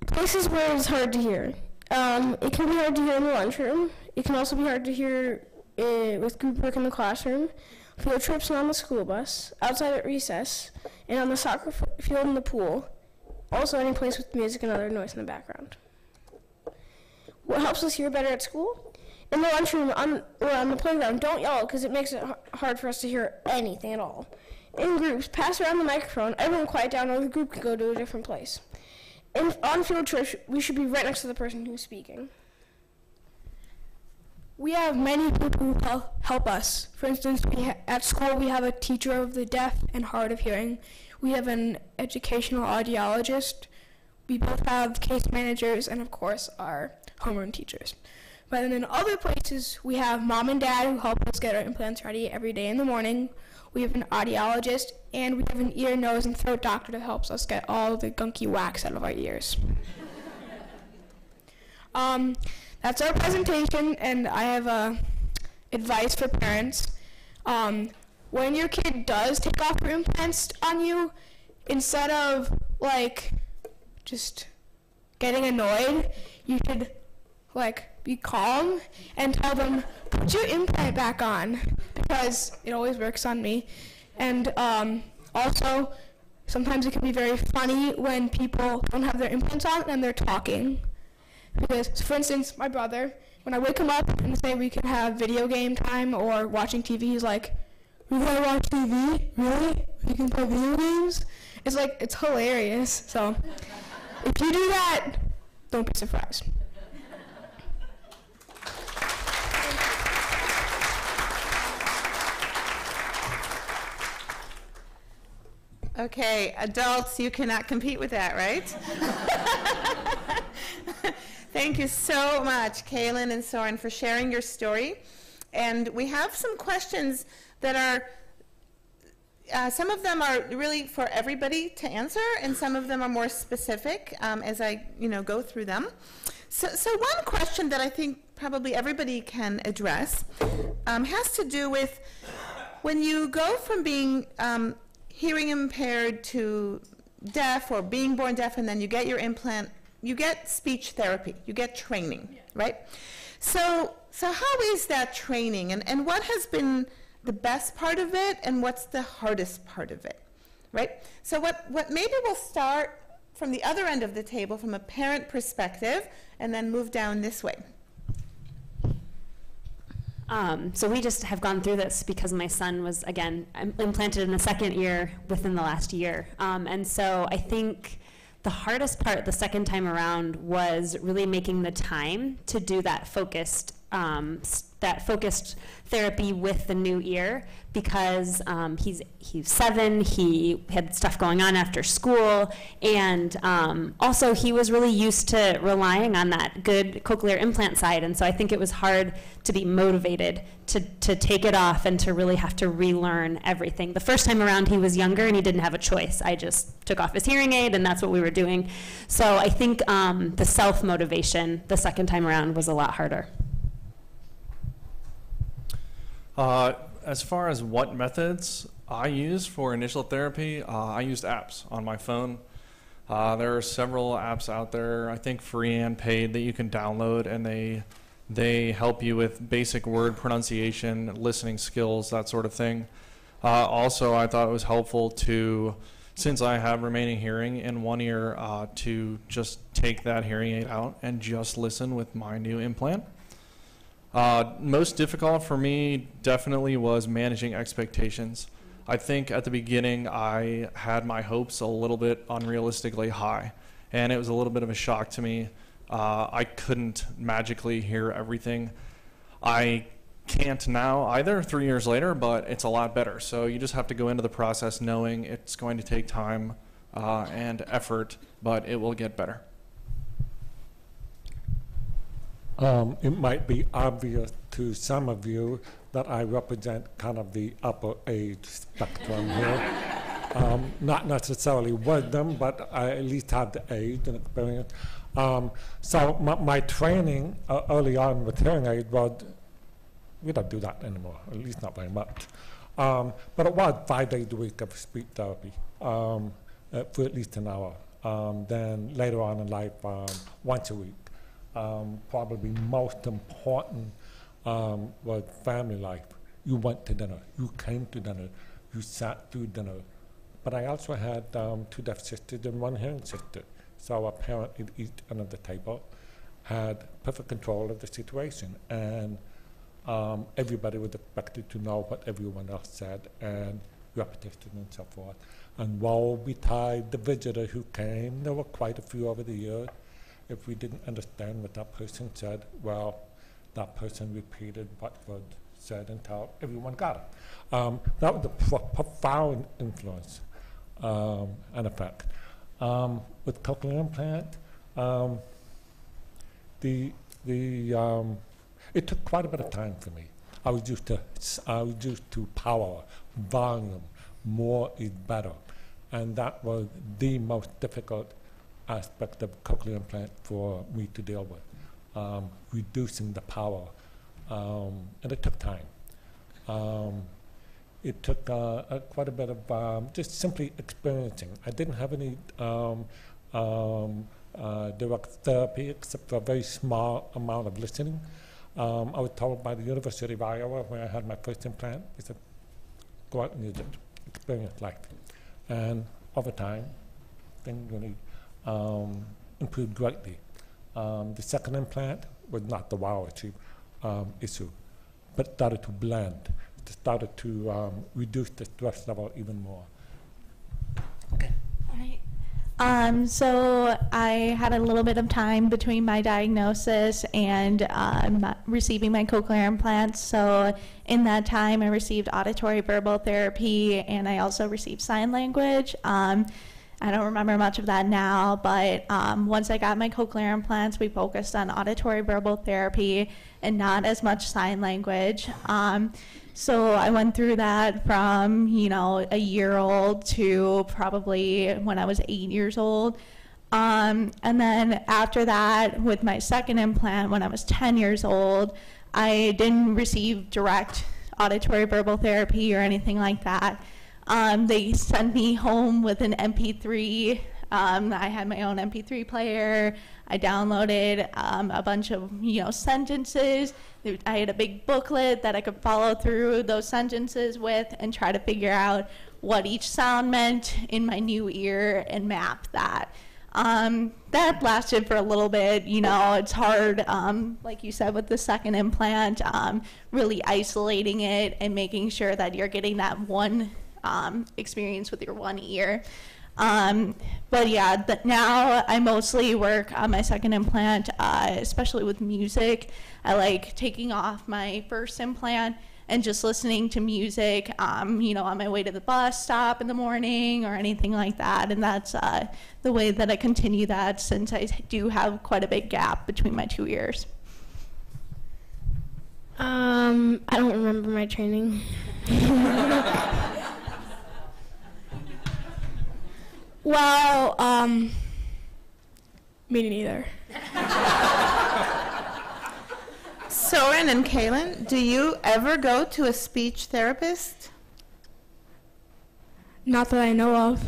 Places where it's hard to hear. It can be hard to hear in the lunchroom. It can also be hard to hear with group work in the classroom, field trips and on the school bus, outside at recess, and on the soccer field and the pool. Also any place with music and other noise in the background. What helps us hear better at school? In the lunchroom or on the playground, don't yell because it makes it hard for us to hear anything at all. In groups, pass around the microphone, everyone quiet down or the group can go to a different place. On field trips, we should be right next to the person who's speaking. We have many people who help us. For instance, at school we have a teacher of the deaf and hard of hearing. We have an educational audiologist. We both have case managers and, of course, our homeroom teachers. But then in other places, we have mom and dad who help us get our implants ready every day in the morning. We have an audiologist, and we have an ear, nose, and throat doctor that helps us get all the gunky wax out of our ears. That's our presentation, and I have advice for parents. When your kid does take off your implants on you, instead of just getting annoyed, you should be calm and tell them, put your implant back on, because it always works on me. And also, sometimes it can be very funny when people don't have their implants on and they're talking. Because, for instance, my brother, when I wake him up and say we can have video game time or watching TV, he's like, we gotta watch TV? Really? We can play video games? it's hilarious. So if you do that, don't be surprised. Okay, adults, you cannot compete with that, right? Thank you so much, Kaylin and Soren, for sharing your story. And we have some questions that are, some of them are really for everybody to answer, and some of them are more specific as I go through them. So one question that I think probably everybody can address has to do with when you go from being hearing impaired to deaf, or being born deaf, and then you get your implant, you get speech therapy, you get training, right? So how is that training, and what has been the best part of it, and what's the hardest part of it, right? So what maybe we'll start from the other end of the table, from a parent perspective, and then move down this way. So we just have gone through this because my son was, again, implanted in the second ear within the last year. And so I think the hardest part the second time around was really making the time to do that focused therapy with the new ear, because he's 7, he had stuff going on after school, and also he was really used to relying on that good cochlear implant side, and so I think it was hard to be motivated to take it off and to really have to relearn everything. The first time around he was younger and he didn't have a choice. I just took off his hearing aid and that's what we were doing. So I think the self-motivation the second time around was a lot harder. As far as what methods I use for initial therapy, I used apps on my phone. There are several apps out there, I think free and paid, that you can download, and they help you with basic word pronunciation, listening skills, that sort of thing. Also, I thought it was helpful to, since I have remaining hearing in one ear, to just take that hearing aid out and just listen with my new implant. Most difficult for me definitely was managing expectations. I think at the beginning I had my hopes a little bit unrealistically high, and it was a little bit of a shock to me. I couldn't magically hear everything. I can't now either 3 years later, but it's a lot better. So you just have to go into the process knowing it's going to take time and effort, but it will get better. It might be obvious to some of you that I represent kind of the upper age spectrum here. Not necessarily wisdom, but I at least have the age and experience. So my training early on with hearing aid was, we don't do that anymore, at least not very much. But it was 5 days a week of speech therapy for at least an hour. Then later on in life, once a week. Probably most important was family life. You went to dinner, you came to dinner, you sat through dinner. But I also had 2 deaf sisters and 1 hearing sister. So a parent at each end of the table had perfect control of the situation, and everybody was expected to know what everyone else said, and repetition and so forth. And woe betide the visitor who came. There were quite a few over the years. If we didn't understand what that person said, well, that person repeated what was said until everyone got it. That was a profound influence and effect. With cochlear implant, it took quite a bit of time for me. I was used to power, volume, more is better, and that was the most difficult aspect of cochlear implant for me to deal with, reducing the power, and it took time. It took quite a bit of just simply experiencing. I didn't have any direct therapy except for a very small amount of listening. I was told by the University of Iowa, where I had my first implant, they said, go out and use it, experience life. And over time, things really improved greatly. The second implant was not the wow issue, but started to blend. It started to reduce the stress level even more. Okay. So I had a little bit of time between my diagnosis and receiving my cochlear implants. So in that time, I received auditory verbal therapy, and I also received sign language. I don't remember much of that now, but once I got my cochlear implants, we focused on auditory verbal therapy and not as much sign language. So I went through that from, a year-old to probably when I was 8 years old. And then after that, with my second implant, when I was 10 years old, I didn't receive direct auditory verbal therapy or anything like that. They sent me home with an MP3. I had my own MP3 player. I downloaded a bunch of, sentences. I had a big booklet that I could follow through those sentences with and try to figure out what each sound meant in my new ear and map that. That lasted for a little bit. It's hard, like you said, with the second implant, really isolating it and making sure that you're getting that one experience with your one ear. But yeah, now I mostly work on my second implant, especially with music. I like taking off my first implant and just listening to music, on my way to the bus stop in the morning or anything like that. And that's the way that I continue that, since I do have quite a big gap between my 2 ears. I don't remember my training. Well, me neither. Soren and Kaylin, do you ever go to a speech therapist? Not that I know of.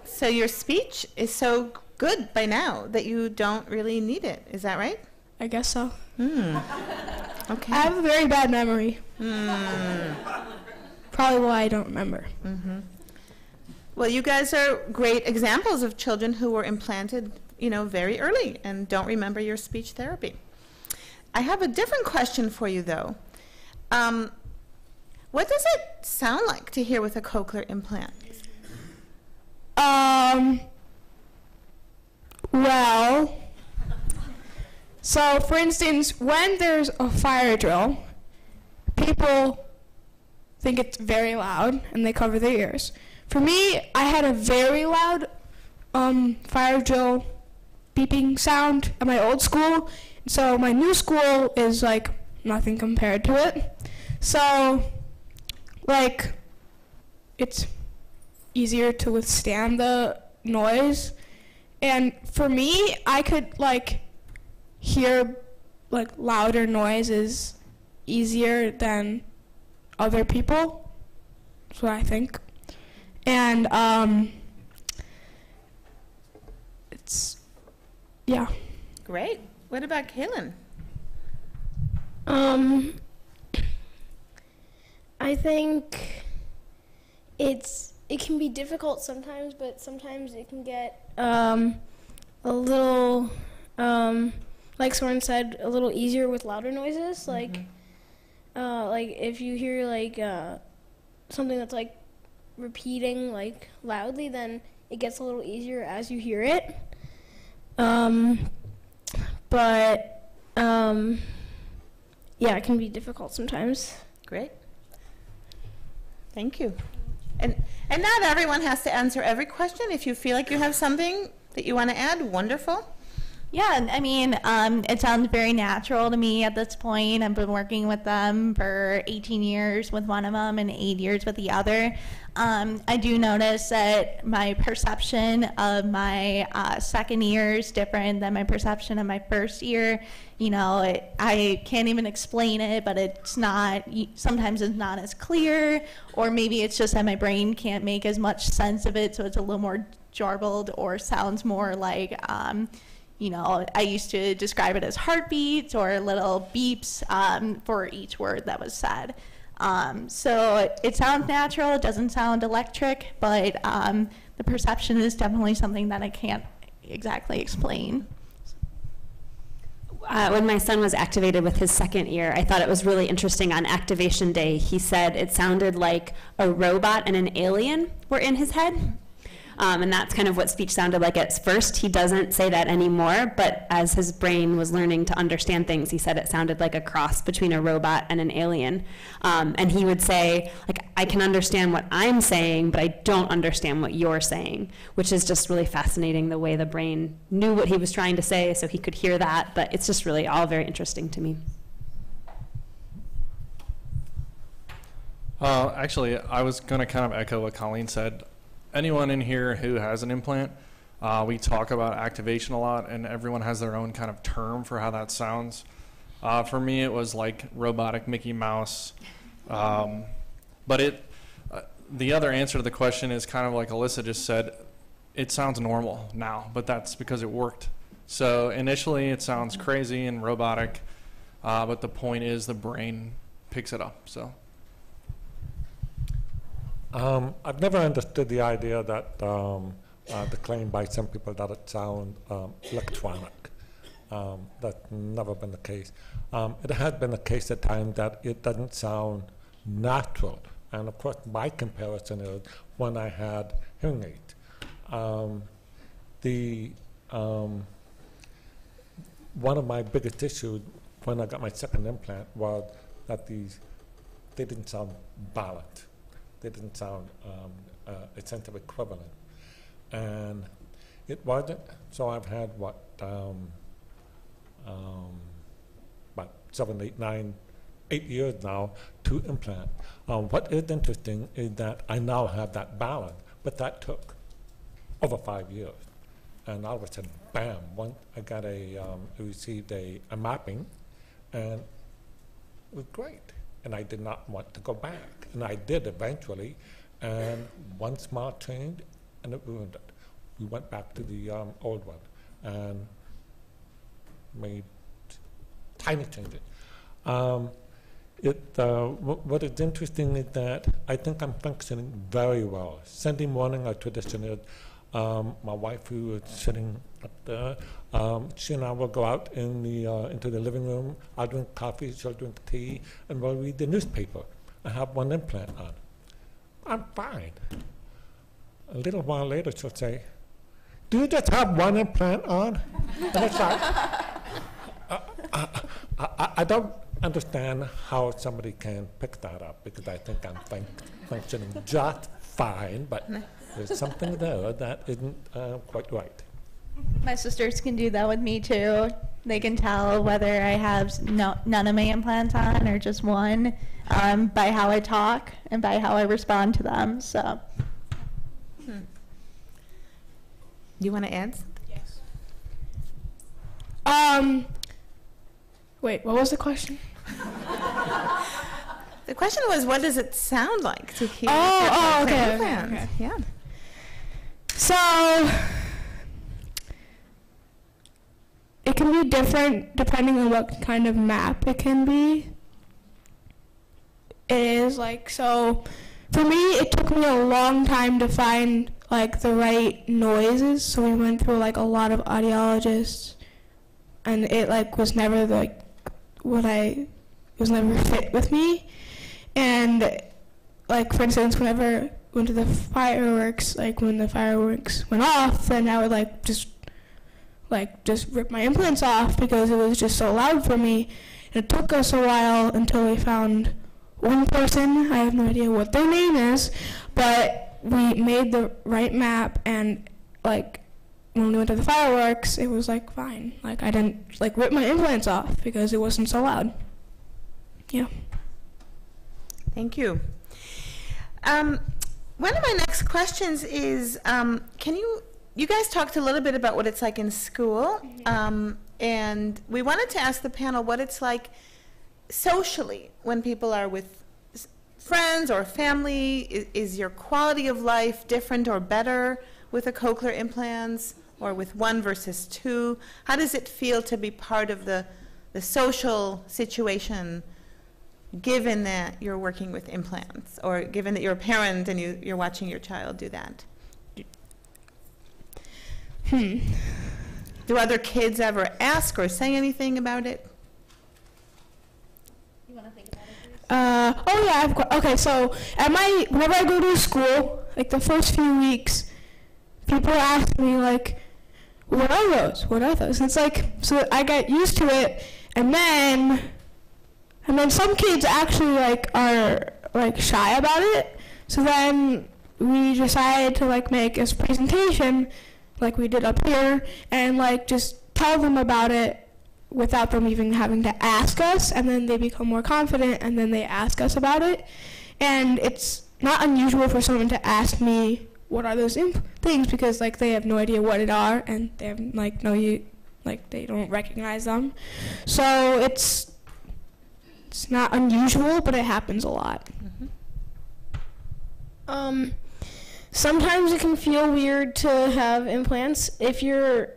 So your speech is so good by now that you don't really need it. Is that right? I guess so. Okay. I have a very bad memory. Probably why I don't remember. Well, you guys are great examples of children who were implanted, very early and don't remember your speech therapy. I have a different question for you, though. What does it sound like to hear with a cochlear implant? Well, so for instance, when there's a fire drill, people think it's very loud and they cover their ears. For me, I had a very loud fire drill beeping sound at my old school, so my new school is like nothing compared to it. So like it's easier to withstand the noise, and for me, I could like hear like louder noises easier than other people. That's what I think. And yeah. Great. What about Kaylin? I think it can be difficult sometimes, but sometimes it can get a little, like Soren said, a little easier with louder noises. Like if you hear like something that's like repeating like loudly, then it gets a little easier as you hear it. But yeah, it can be difficult sometimes. Great. Thank you. And not everyone has to answer every question. If you feel like you have something that you want to add, wonderful. Yeah, I mean, it sounds very natural to me at this point. I've been working with them for 18 years with one of them and 8 years with the other. I do notice that my perception of my second ear is different than my perception of my first ear. I can't even explain it, but it's not, sometimes it's not as clear, or maybe it's just that my brain can't make as much sense of it, so it's a little more jarbled or sounds more like, I used to describe it as heartbeats or little beeps for each word that was said. So it sounds natural, it doesn't sound electric, but the perception is definitely something that I can't exactly explain. when my son was activated with his second ear, I thought it was really interesting. On activation day, he said it sounded like a robot and an alien were in his head. And that's kind of what speech sounded like at first. He doesn't say that anymore, but as his brain was learning to understand things, he said it sounded like a cross between a robot and an alien. And he would say, like, I can understand what I'm saying, but I don't understand what you're saying, which is just really fascinating, the way the brain knew what he was trying to say, so he could hear that. But it's just really all very interesting to me. Actually, I was going to kind of echo what Colleen said. Anyone in here who has an implant, we talk about activation a lot, and everyone has their own kind of term for how that sounds. For me, it was like robotic Mickey Mouse. But the other answer to the question is kind of like Alyssa just said, it sounds normal now, but that's because it worked. So initially it sounds crazy and robotic, but the point is the brain picks it up. So. I've never understood the idea that the claim by some people that it sounds electronic. That's never been the case. It has been the case at times that it doesn't sound natural. And of course, my comparison is when I had hearing aids. One of my biggest issues when I got my second implant was that they didn't sound balanced. They didn't sound a sense of equivalent. And it wasn't, so I've had about 7, 8, 9, 8 years now to implant. What is interesting is that I now have that balance, but that took over 5 years. And all of a sudden, bam, I got received a mapping, and it was great. And I did not want to go back. And I did eventually, and one small change, and it ruined it. We went back to the old one and made tiny changes. What is interesting is that I think I'm functioning very well. Sunday morning, our tradition is my wife, who is sitting up there, she and I will go out into the living room. I'll drink coffee, she'll drink tea, and we'll read the newspaper. I have one implant on. I'm fine. A little while later, she'll say, "Do you just have one implant on?" And it's like, I don't understand how somebody can pick that up, because I think I'm functioning just fine, but there's something there that isn't quite right. My sisters can do that with me too. They can tell whether I have none of my implants on or just one by how I talk and by how I respond to them. So. You want to add something? Yes. Wait, what was the question? The question was, what does it sound like to hear? Okay. Yeah. So it can be different depending on what kind of map it can be. It is like, so for me, it took me a long time to find like the right noises. So we went through like a lot of audiologists, and it like was never like it was never fit with me. And like, for instance, whenever I went to the fireworks, like when the fireworks went off, then I would just rip my implants off because it was just so loud for me. And it took us a while until we found one person. I have no idea what their name is, but we made the right map, and like when we went to the fireworks, it was like fine. Like I didn't like rip my implants off because it wasn't so loud. Yeah. Thank you. One of my next questions is, you guys talked a little bit about what it's like in school, and we wanted to ask the panel what it's like socially when people are with friends or family. Is your quality of life different or better with the cochlear implants, or with one versus two? How does it feel to be part of the social situation, given that you're working with implants, or given that you're a parent and you're watching your child do that? Do other kids ever ask or say anything about it? You want to think about it, Bruce? Oh yeah, okay, so whenever I go to school, like the first few weeks, people ask me like, what are those? What are those? And it's like, so I get used to it, and then some kids actually like are like shy about it. So then we decided to like make this presentation, like we did up here, and like just tell them about it without them even having to ask us, and then they become more confident, and then they ask us about it. And it's not unusual for someone to ask me, what are those things, because like they have no idea what it are, and they have like they don't recognize them. So it's not unusual, but it happens a lot. Sometimes it can feel weird to have implants if you're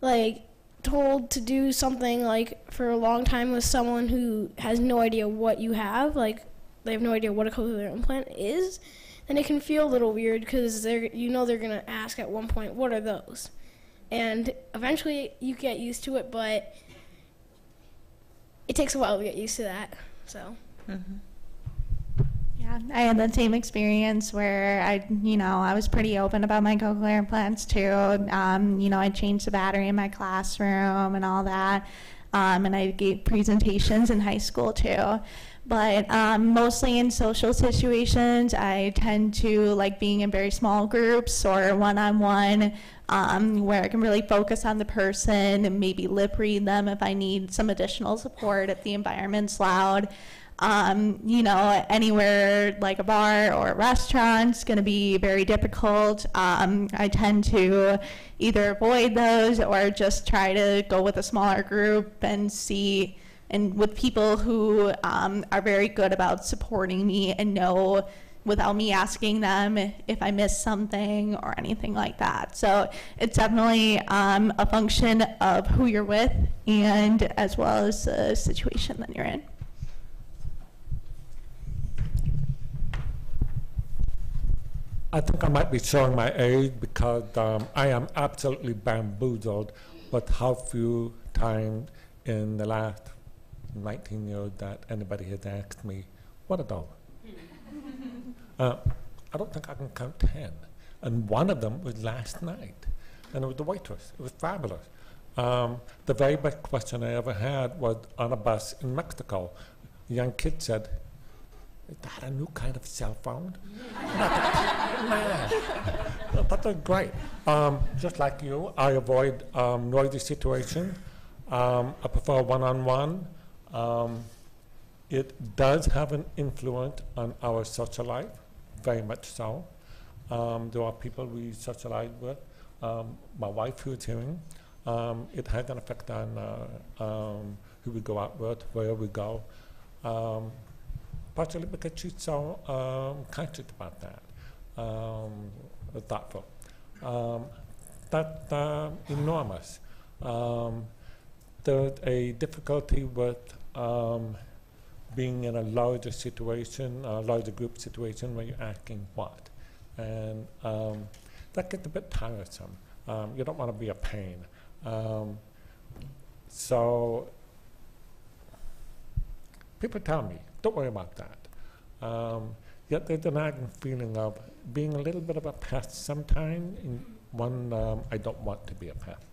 like told to do something like for a long time with someone who has no idea what you have, like they have no idea what a cochlear implant is. Then it can feel a little weird because they're gonna ask at one point, what are those? And eventually you get used to it, but it takes a while to get used to that. So. Yeah, I had the same experience where I was pretty open about my cochlear implants too. I changed the battery in my classroom and all that, and I gave presentations in high school too. But mostly in social situations, I tend to like being in very small groups or one-on-one, where I can really focus on the person and maybe lip read them if I need some additional support if the environment's loud. Anywhere like a bar or a restaurant is going to be very difficult. I tend to either avoid those or just try to go with a smaller group and see, and with people who are very good about supporting me and know without me asking them if I missed something or anything like that. So it's definitely a function of who you're with and as well as the situation that you're in. I think I might be showing my age because I am absolutely bamboozled with how few times in the last 19 years that anybody has asked me, what are those? I don't think I can count 10. And one of them was last night, and it was the waitress. It was fabulous. The very best question I ever had was on a bus in Mexico. A young kid said, is that a new kind of cell phone? That was great. Just like you, I avoid noisy situations. I prefer one-on-one. It does have an influence on our social life, very much so. There are people we socialize with. My wife, who is hearing, it has an effect on who we go out with, where we go. Partially because she's so conscious about that, thoughtful. That's enormous. There's a difficulty with being in a larger situation, a larger group situation where you're asking what. And that gets a bit tiresome. You don't want to be a pain. So people tell me, don't worry about that. Yet there's a nagging feeling of being a little bit of a pest sometimes, one I don't want to be a pest.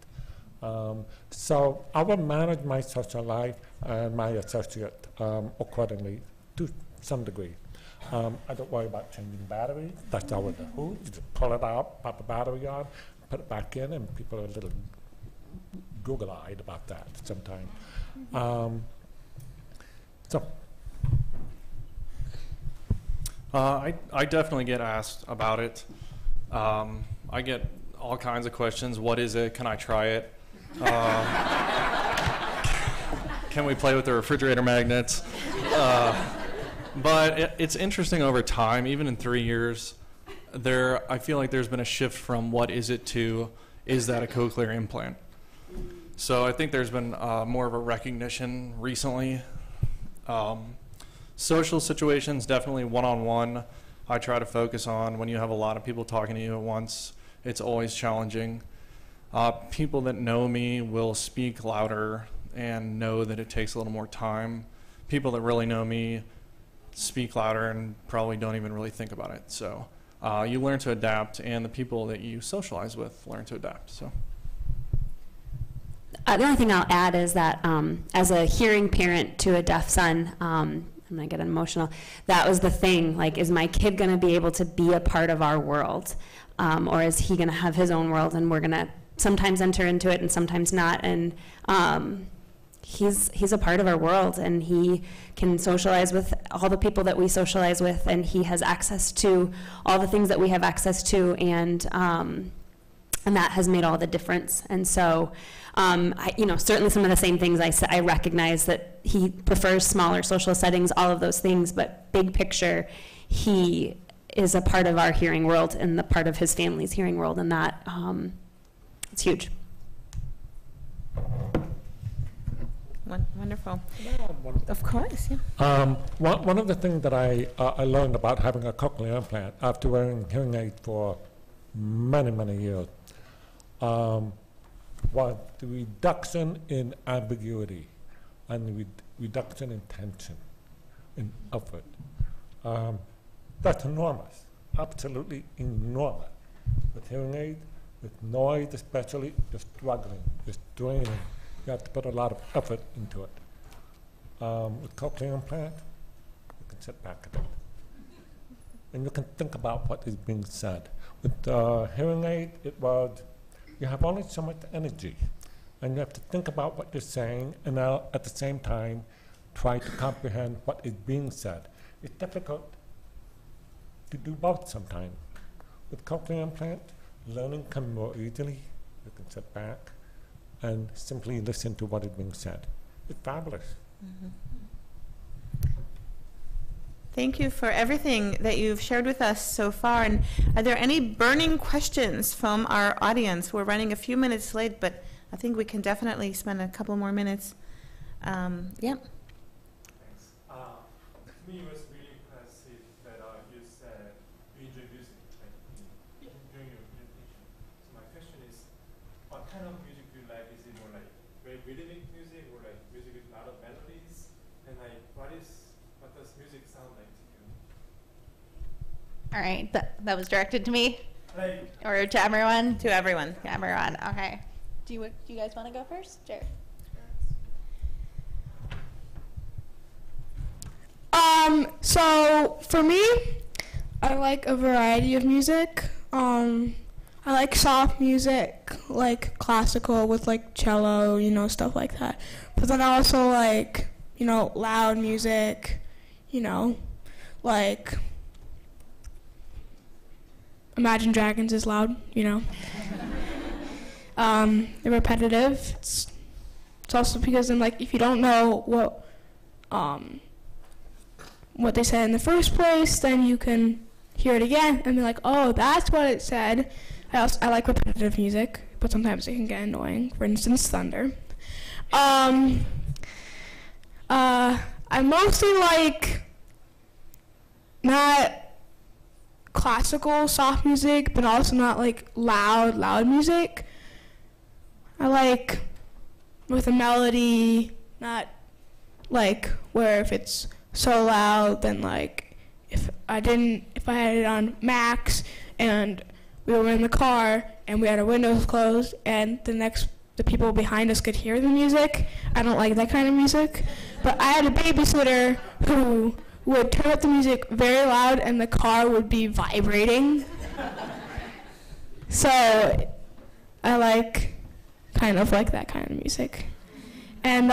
So I will manage my social life and my associate accordingly to some degree. I don't worry about changing batteries. That's always the who. You just pull it out, pop a battery on, put it back in, and people are a little Google-eyed about that sometimes. I definitely get asked about it. I get all kinds of questions. What is it? Can I try it? Can we play with the refrigerator magnets? But it's interesting over time, even in 3 years, I feel like there's been a shift from what is it to is that a cochlear implant? So I think there's been more of a recognition recently. Social situations, definitely one-on-one, I try to focus on when you have a lot of people talking to you at once. It's always challenging. People that know me will speak louder and know that it takes a little more time. People that really know me speak louder and probably don't even really think about it. So you learn to adapt, and the people that you socialize with learn to adapt. So. The only thing I'll add is that as a hearing parent to a deaf son, I'm gonna get emotional. That was the thing. Like, is my kid gonna be able to be a part of our world, or is he gonna have his own world, and we're gonna sometimes enter into it and sometimes not? And he's a part of our world, and he can socialize with all the people that we socialize with, and he has access to all the things that we have access to, and that has made all the difference. And so, certainly some of the same things I recognize that he prefers smaller social settings, all of those things, but big picture, he is a part of our hearing world and the part of his family's hearing world, and that it's huge. Wonderful. Of course, yeah. One of the things that I learned about having a cochlear implant after wearing hearing aids for many, many years was the reduction in ambiguity and the reduction in tension, in effort. That's enormous, absolutely enormous. With hearing aids, with noise especially, you're struggling, you're straining. You have to put a lot of effort into it. With cochlear implant, you can sit back a bit. And you can think about what is being said. With hearing aid, you have only so much energy. And you have to think about what you're saying, and now at the same time, try to comprehend what is being said. It's difficult to do both sometimes. With cochlear implant, learning comes more easily. You can sit back and simply listen to what is being said. It's fabulous. Mm-hmm. Thank you for everything that you've shared with us so far. And are there any burning questions from our audience? We're running a few minutes late, but I think we can definitely spend a couple more minutes. Yeah. Thanks. To me, it was really impressive that you said you enjoy music during your presentation. So my question is, what kind of music do you like? Is it more like very rhythmic music, or like music with a lot of melodies? And like, what does music sound like to you? All right, that was directed to me, like, or to everyone? To everyone. To everyone. Okay. Do you guys want to go first? Sure. So for me, I like a variety of music. I like soft music, like classical with like cello, stuff like that. But then I also like, loud music, like Imagine Dragons is loud, They're repetitive. It's also because then, like, if you don't know what they said in the first place, then you can hear it again and be like, oh, that's what it said. I like repetitive music, but sometimes it can get annoying. For instance, thunder. I mostly like not classical soft music, but also not like loud music. I like with a melody, not like where if it's so loud, then like if I had it on max and we were in the car and we had our windows closed and the people behind us could hear the music. I don't like that kind of music. But I had a babysitter who would turn up the music very loud and the car would be vibrating. So I like kind of like that kind of music. And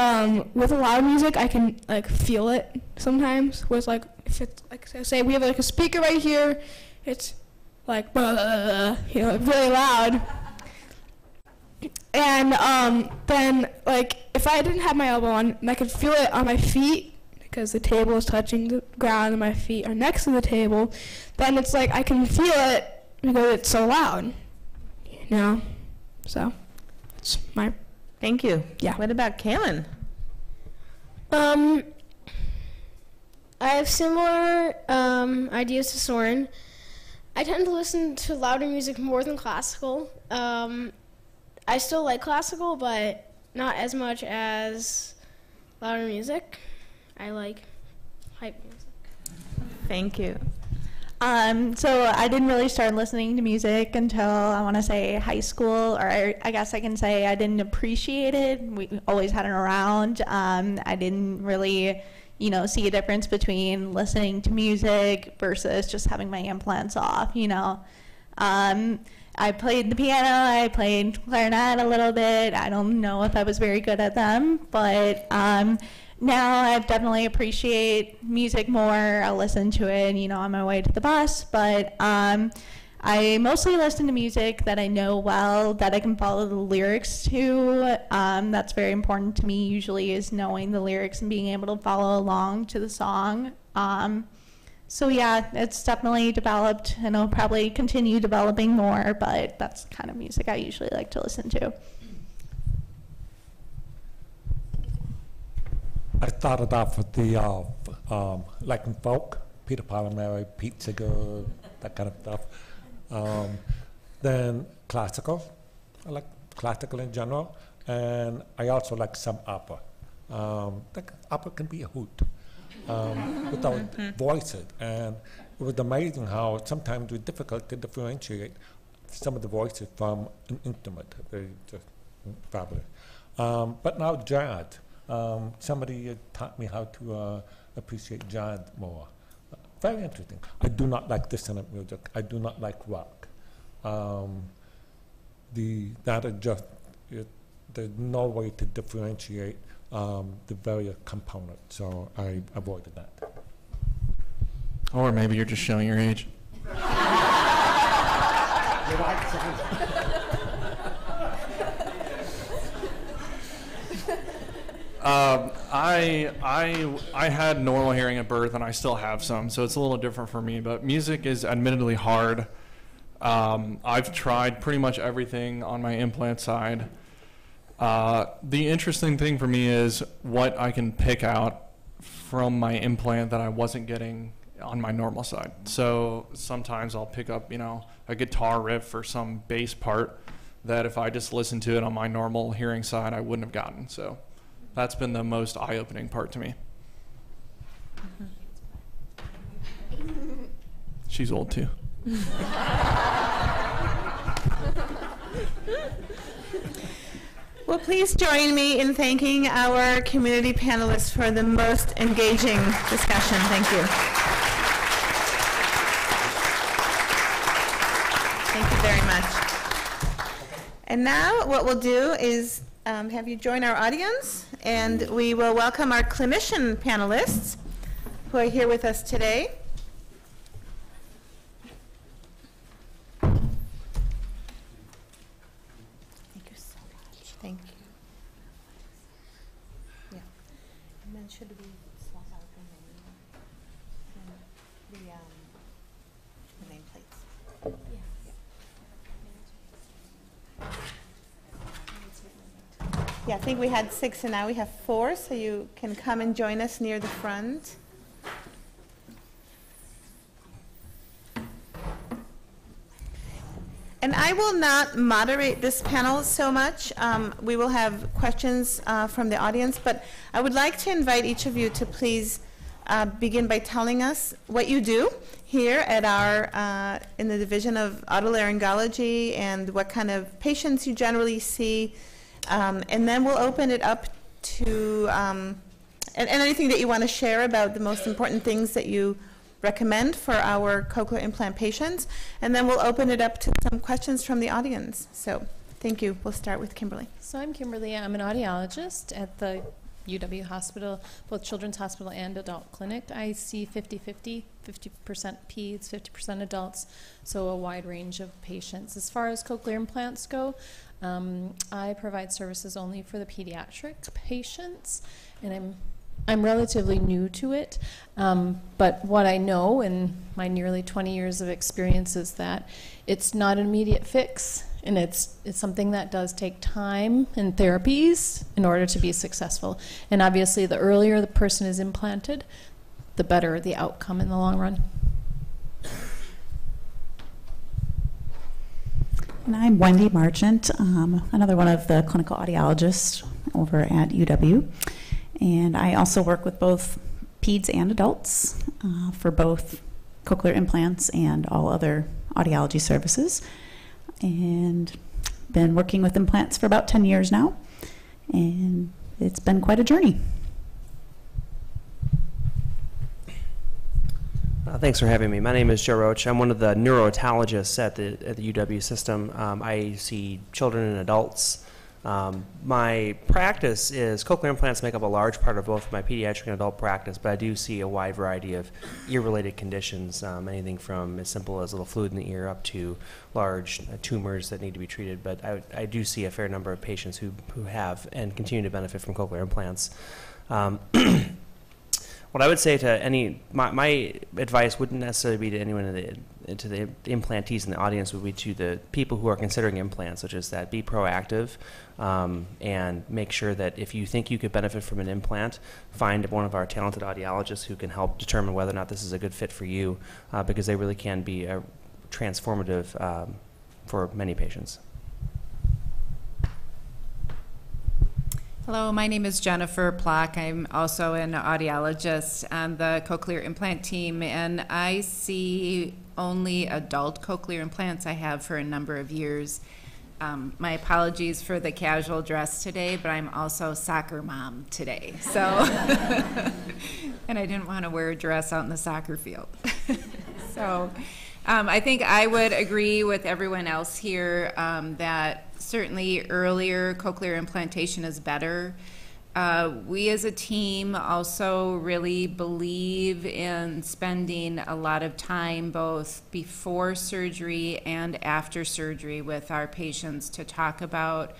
with loud music, I can like feel it sometimes. With like, if it's like, say we have like a speaker right here, it's like really loud. And then like if I didn't have my elbow on, and I could feel it on my feet because the table is touching the ground and my feet are next to the table, then it's like I can feel it because it's so loud. So it's my. Thank you. Yeah. What about Kaylin? I have similar ideas to Soren. I tend to listen to louder music more than classical. I still like classical, but not as much as louder music. I like hype music. Thank you. So I didn't really start listening to music until I want to say high school, or I guess I can say I didn't appreciate it. We always had it around. I didn't really, see a difference between listening to music versus just having my implants off, I played the piano, I played clarinet a little bit. I don't know if I was very good at them, but now I definitely appreciate music more. I'll listen to it, on my way to the bus, but I mostly listen to music that I know well, that I can follow the lyrics to. That's very important to me usually, is knowing the lyrics and being able to follow along to the song. So yeah, it's definitely developed, and I'll probably continue developing more, but that's the kind of music I usually like to listen to. I started off with the Latin folk, Peter Palmieri, Pete Seeger, that kind of stuff. Then classical, I like classical in general, and I also like some opera. Opera can be a hoot. Without voices, and it was amazing how sometimes it was difficult to differentiate some of the voices from an instrument. They're just fabulous. But now jazz. Somebody taught me how to appreciate jazz more. Very interesting. I do not like dissonant music. I do not like rock. There's no way to differentiate the various components, so I avoided that. Or maybe you're just showing your age. I had normal hearing at birth, and I still have some, so it's a little different for me. But music is admittedly hard. I've tried pretty much everything on my implant side. The interesting thing for me is what I can pick out from my implant that I wasn't getting on my normal side. So sometimes I'll pick up, a guitar riff or some bass part that if I just listened to it on my normal hearing side, I wouldn't have gotten. So that's been the most eye-opening part to me. She's old too. Well, please join me in thanking our community panelists for the most engaging discussion. Thank you. Thank you very much. And now what we'll do is have you join our audience, and we will welcome our clinician panelists who are here with us today. Thank you. Yeah. And then should we swap out the nameplates? Yeah, I think we had 6 and now we have 4, so you can come and join us near the front. And I will not moderate this panel so much. We will have questions from the audience, but I would like to invite each of you to please begin by telling us what you do here at our, in the Division of Otolaryngology, and what kind of patients you generally see. And then we'll open it up to, and anything that you want to share about the most important things that you recommend for our cochlear implant patients, and then we'll open it up to some questions from the audience. So thank you. We'll start with Kimberly. So I'm Kimberly. I'm an audiologist at the UW Hospital, both Children's Hospital and Adult Clinic. I see 50-50, 50% peds, 50% adults, so a wide range of patients. As far as cochlear implants go, I provide services only for the pediatric patients, and I'm relatively new to it, but what I know in my nearly 20 years of experience is that it's not an immediate fix, and it's something that does take time and therapies in order to be successful. And obviously, the earlier the person is implanted, the better the outcome in the long run. And I'm Wendy Marchant, another one of the clinical audiologists over at UW. And I also work with both peds and adults for both cochlear implants and all other audiology services. And been working with implants for about 10 years now. And it's been quite a journey. Thanks for having me. My name is Joe Roach. I'm one of the neurotologists at the UW system. I see children and adults. My practice is cochlear implants make up a large part of both my pediatric and adult practice, but I do see a wide variety of ear-related conditions, anything from as simple as a little fluid in the ear up to large tumors that need to be treated. But I do see a fair number of patients who have and continue to benefit from cochlear implants. What I would say to my advice wouldn't necessarily be to anyone to the implantees in the audience, would be to the people who are considering implants, such as that be proactive and make sure that if you think you could benefit from an implant, find one of our talented audiologists who can help determine whether or not this is a good fit for you, because they really can be transformative for many patients. Hello, my name is Jennifer Plock. I'm also an audiologist on the cochlear implant team, and I see only adult cochlear implants. I have for a number of years. My apologies for the casual dress today, but I'm also soccer mom today. So, and I didn't want to wear a dress out in the soccer field. So, I think I would agree with everyone else here that certainly earlier cochlear implantation is better. We as a team also really believe in spending a lot of time both before surgery and after surgery with our patients to talk about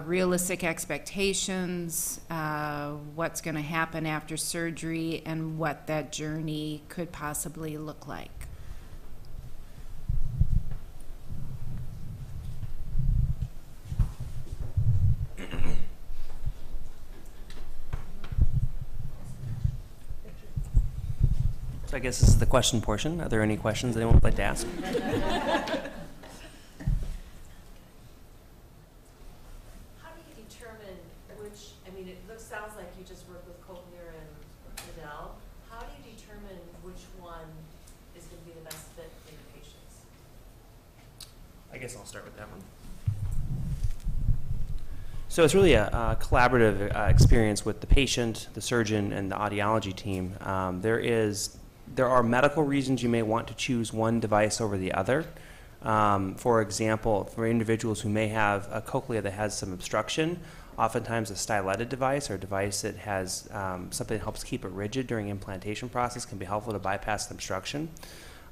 realistic expectations, what's going to happen after surgery, and what that journey could possibly look like. So I guess this is the question portion. Are there any questions anyone would like to ask? How do you determine which, I mean, sounds like you just work with Cochlear and Adele. How do you determine which one is going to be the best fit for your patients? I guess I'll start with that one. So it's really a collaborative experience with the patient, the surgeon, and the audiology team. There are medical reasons you may want to choose one device over the other. For example, for individuals who may have a cochlea that has some obstruction, oftentimes a styleted device or a device that has something that helps keep it rigid during the implantation process can be helpful to bypass the obstruction.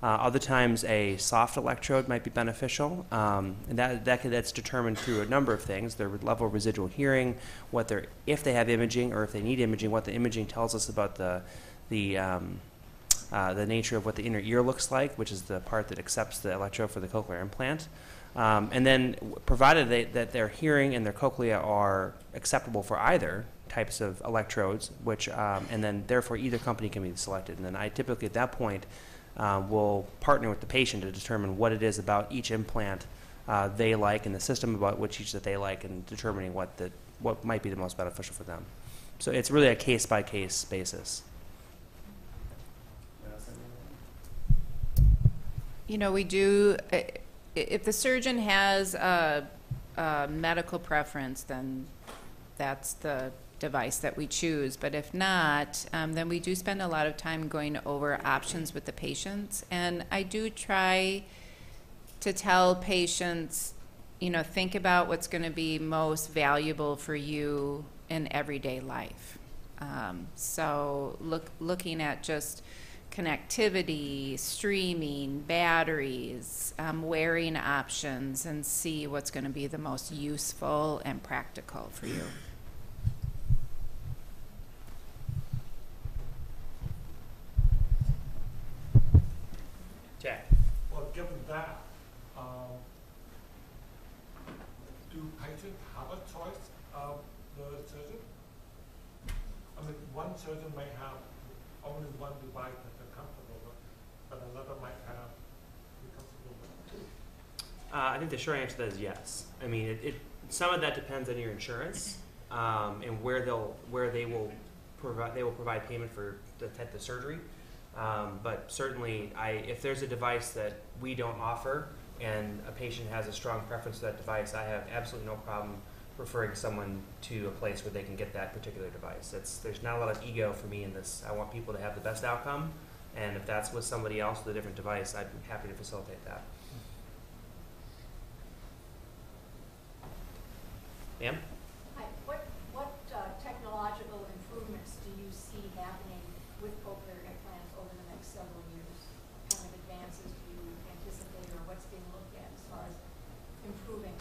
Other times a soft electrode might be beneficial, and that's determined through a number of things: their level of residual hearing, if they have imaging or if they need imaging, what the imaging tells us about the nature of what the inner ear looks like, which is the part that accepts the electrode for the cochlear implant. And then provided that their hearing and their cochlea are acceptable for either types of electrodes, and then therefore either company can be selected. And then I typically at that point will partner with the patient to determine what it is about each implant they like and the system about which each that they like, and determining what might be the most beneficial for them. So it's really a case-by-case basis. You know, we do, if the surgeon has a medical preference, then that's the device that we choose. But if not, then we do spend a lot of time going over options with the patients. And I do try to tell patients, you know, think about what's going to be most valuable for you in everyday life. So looking at just connectivity, streaming, batteries, wearing options, and see what's going to be the most useful and practical for you. Jack. Well, given that, do patients have a choice of the surgeon? I mean, one surgeon may have only one device that they're comfortable with, but another might be comfortable with two. I think the short answer to that is yes. I mean, some of that depends on your insurance and where they will provide payment for the type of surgery. But certainly, if there's a device that we don't offer and a patient has a strong preference for that device, I have absolutely no problem referring someone to a place where they can get that particular device. There's not a lot of ego for me in this. I want people to have the best outcome, and if that's with somebody else with a different device, I'd be happy to facilitate that. Ma'am? Hi. What technological improvements do you see happening with cochlear implants over the next several years? What kind of advances do you anticipate, or what's being looked at as far as improving?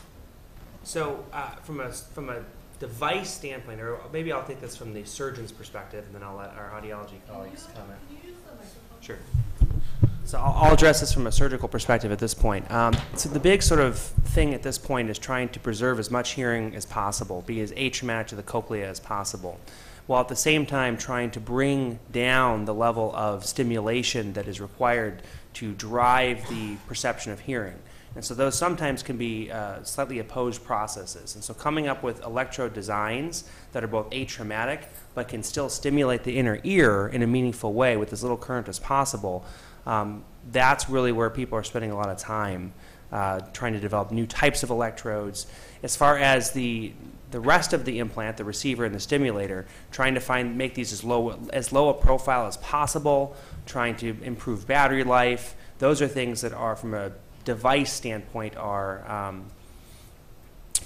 So from a device standpoint, or maybe I'll take this from the surgeon's perspective, and then I'll let our audiology colleagues comment. Can you use the microphone? Sure. So I'll address this from a surgical perspective at this point. So the big sort of thing at this point is trying to preserve as much hearing as possible, be as atraumatic to the cochlea as possible, while at the same time trying to bring down the level of stimulation that is required to drive the perception of hearing. And so those sometimes can be slightly opposed processes. And so coming up with electrode designs that are both atraumatic but can still stimulate the inner ear in a meaningful way with as little current as possible, that's really where people are spending a lot of time trying to develop new types of electrodes. As far as the rest of the implant, the receiver and the stimulator, trying to make these as low a profile as possible, trying to improve battery life. Those are things that are, from a device standpoint, are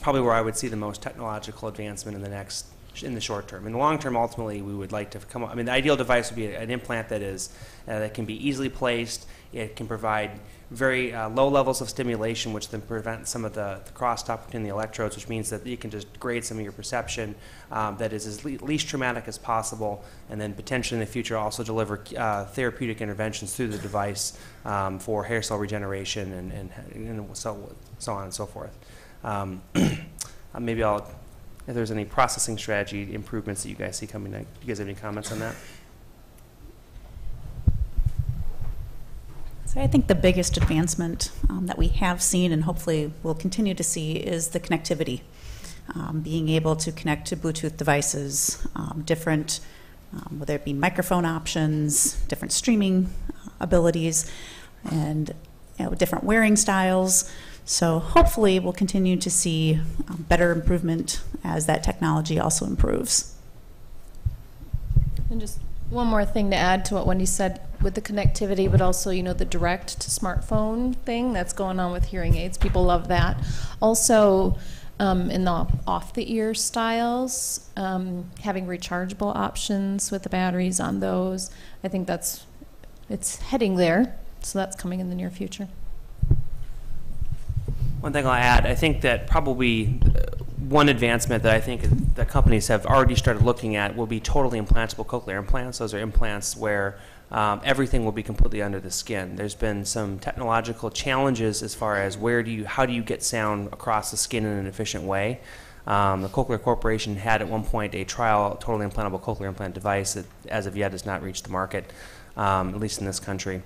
probably where I would see the most technological advancement in the short term. In the long term, ultimately, we would like to come up. I mean, the ideal device would be an implant that can be easily placed. It can provide very low levels of stimulation, which then prevent some of the crosstalk between the electrodes, which means that you can just grade some of your perception that is as least traumatic as possible, and then potentially in the future also deliver therapeutic interventions through the device for hair cell regeneration and so on and so forth. Maybe if there's any processing strategy improvements that you guys see coming, do you guys have any comments on that? So I think the biggest advancement that we have seen and hopefully will continue to see is the connectivity. Being able to connect to Bluetooth devices, different, whether it be microphone options, different streaming abilities, and different wearing styles. So hopefully we'll continue to see better improvement as that technology also improves. And just one more thing to add to what Wendy said with the connectivity, but also, the direct to smartphone thing that's going on with hearing aids. People love that. Also, in the off-the-ear styles, having rechargeable options with the batteries on those, I think it's heading there, so that's coming in the near future. One thing I'll add, I think that probably one advancement that I think that companies have already started looking at will be totally implantable cochlear implants. Those are implants where everything will be completely under the skin. There's been some technological challenges as far as how do you get sound across the skin in an efficient way. The Cochlear Corporation had at one point a trial totally implantable cochlear implant device that as of yet has not reached the market, at least in this country.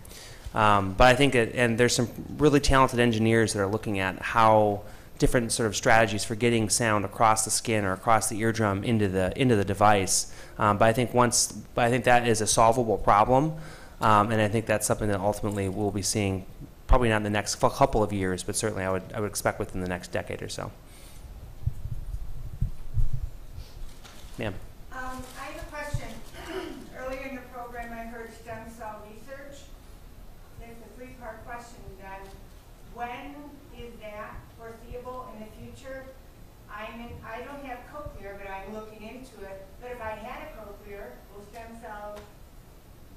But I think and there's some really talented engineers that are looking at how different sort of strategies for getting sound across the skin or across the eardrum into the device. But I think that is a solvable problem, and I think that's something that ultimately we'll be seeing, probably not in the next couple of years, but certainly I would expect within the next decade or so. Ma'am. I have a question. Earlier in the program, I heard stem cell research. There's a three-part question then. When is that foreseeable in the future? I don't have Cochlear, but I'm looking into it. But if I had a Cochlear, will stem cells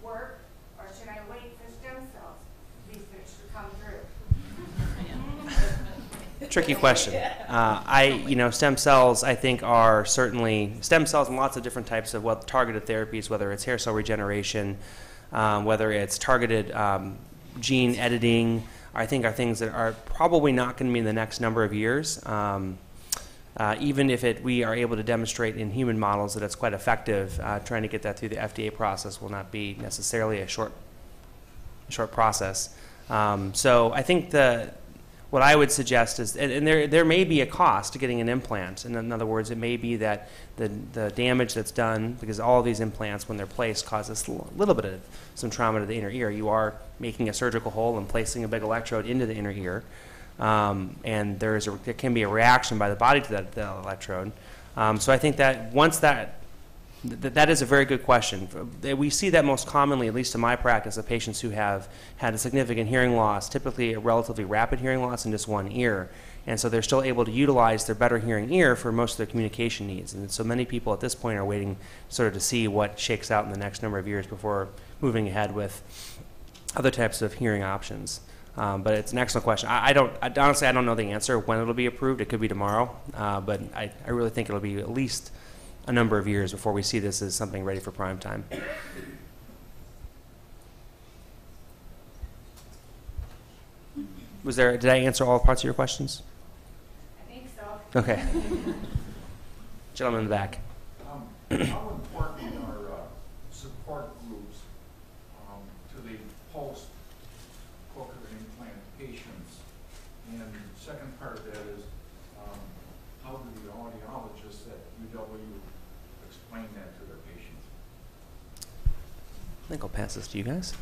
work, or should I wait for stem cells research to come through? Tricky question. Stem cells, I think, are certainly stem cells and lots of different types of targeted therapies, whether it's hair cell regeneration, whether it's targeted gene editing, I think are things that are probably not going to be in the next number of years. Even if we are able to demonstrate in human models that it's quite effective, trying to get that through the FDA process will not be necessarily a short process. So I think what I would suggest is, and there may be a cost to getting an implant. And in other words, it may be that the damage that's done, because all of these implants, when they're placed, cause us a little bit of some trauma to the inner ear. You are making a surgical hole and placing a big electrode into the inner ear. And there can be a reaction by the body to that electrode. So I think that once that is a very good question. We see that most commonly, at least in my practice, of patients who have had a significant hearing loss, typically a relatively rapid hearing loss in just one ear. And so they're still able to utilize their better hearing ear for most of their communication needs. And so many people at this point are waiting sort of to see what shakes out in the next number of years before moving ahead with other types of hearing options. But it's an excellent question. Honestly, I don't know the answer when it'll be approved. It could be tomorrow. But I really think it'll be at least a number of years before we see this as something ready for prime time. Did I answer all parts of your questions? I think so. Okay. Gentleman in the back. How important are support groups to the post-cochlear implant patients? And the second part of that is, how do the audiologists at UW explain that to their patients? I think I'll pass this to you guys.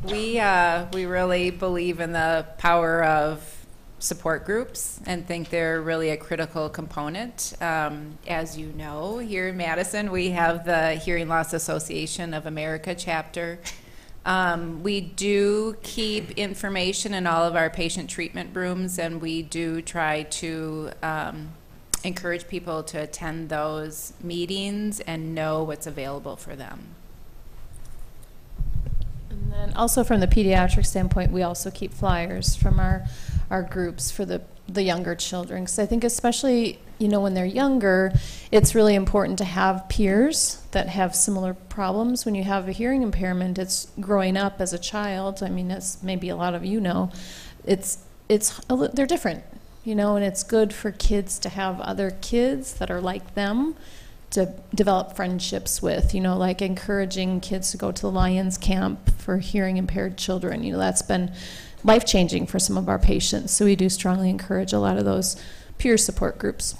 We really believe in the power of support groups and think they're really a critical component. As you know, here in Madison, we have the Hearing Loss Association of America chapter. We do keep information in all of our patient treatment rooms, and we do try to encourage people to attend those meetings and know what's available for them. And then also from the pediatric standpoint, we also keep flyers from our groups for the younger children. Because I think especially, when they're younger, it's really important to have peers that have similar problems. When you have a hearing impairment, it's growing up as a child. I mean, as maybe a lot of you know, they're different, and it's good for kids to have other kids that are like them to develop friendships with, like encouraging kids to go to the Lions camp for hearing impaired children. That's been life-changing for some of our patients. So we do strongly encourage a lot of those peer support groups.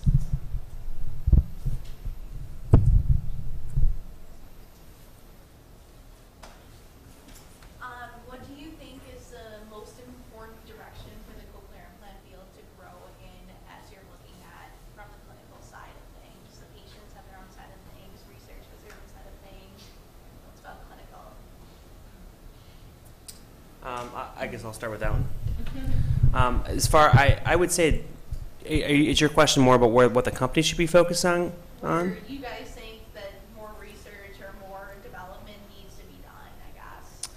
What do you think is the most important direction for the cochlear implant field to grow in as you're looking at from the clinical side of things? The patients have their own side of things, research has their own side of things. What's about clinical? I guess I'll start with that one. I would say, is your question more about what the company should be focused on? Or you guys think that more research or more development needs to be done, I guess?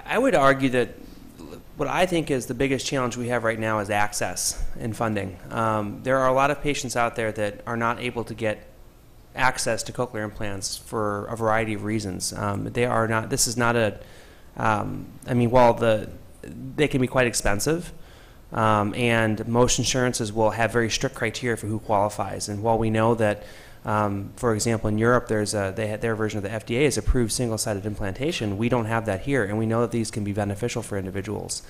I would argue that what I think is the biggest challenge we have right now is access and funding. There are a lot of patients out there that are not able to get access to cochlear implants for a variety of reasons. This is not a, while they can be quite expensive, and most insurances will have very strict criteria for who qualifies. And while we know that, for example, in Europe, their version of the FDA is approved single-sided implantation, we don't have that here, and we know that these can be beneficial for individuals,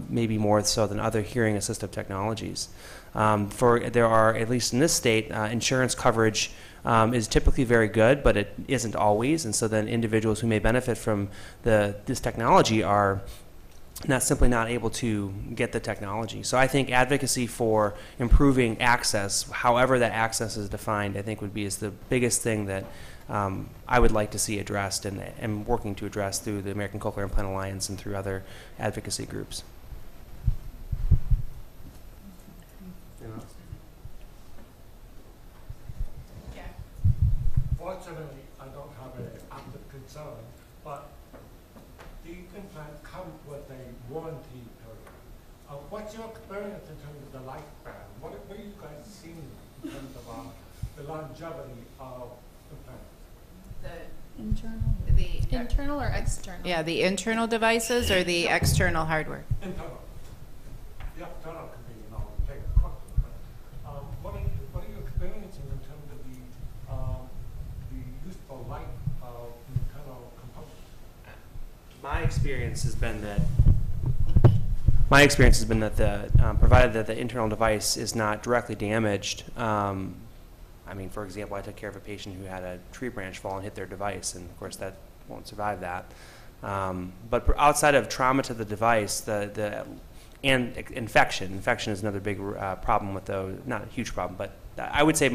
maybe more so than other hearing assistive technologies. There are, at least in this state, insurance coverage is typically very good, but it isn't always, and so then individuals who may benefit from this technology are simply not able to get the technology. So I think advocacy for improving access, however that access is defined, I think is the biggest thing that I would like to see addressed and working to address through the American Cochlear Implant Alliance and through other advocacy groups. Fortunately, I don't have an active concern, but the implant comes with a warranty period. What's your experience in terms of the lifespan? What are you guys seeing in terms of the longevity of implants? Internal or external? Yeah, the internal devices or the external hardware? Internal. The external can be take a question, but what are you experiencing in terms of the useful life of internal components? My experience has been that my experience has been that provided that the internal device is not directly damaged, I mean, for example, I took care of a patient who had a tree branch fall and hit their device, and of course that won't survive that. But outside of trauma to the device, and infection is another big problem with those. Not a huge problem, but I would say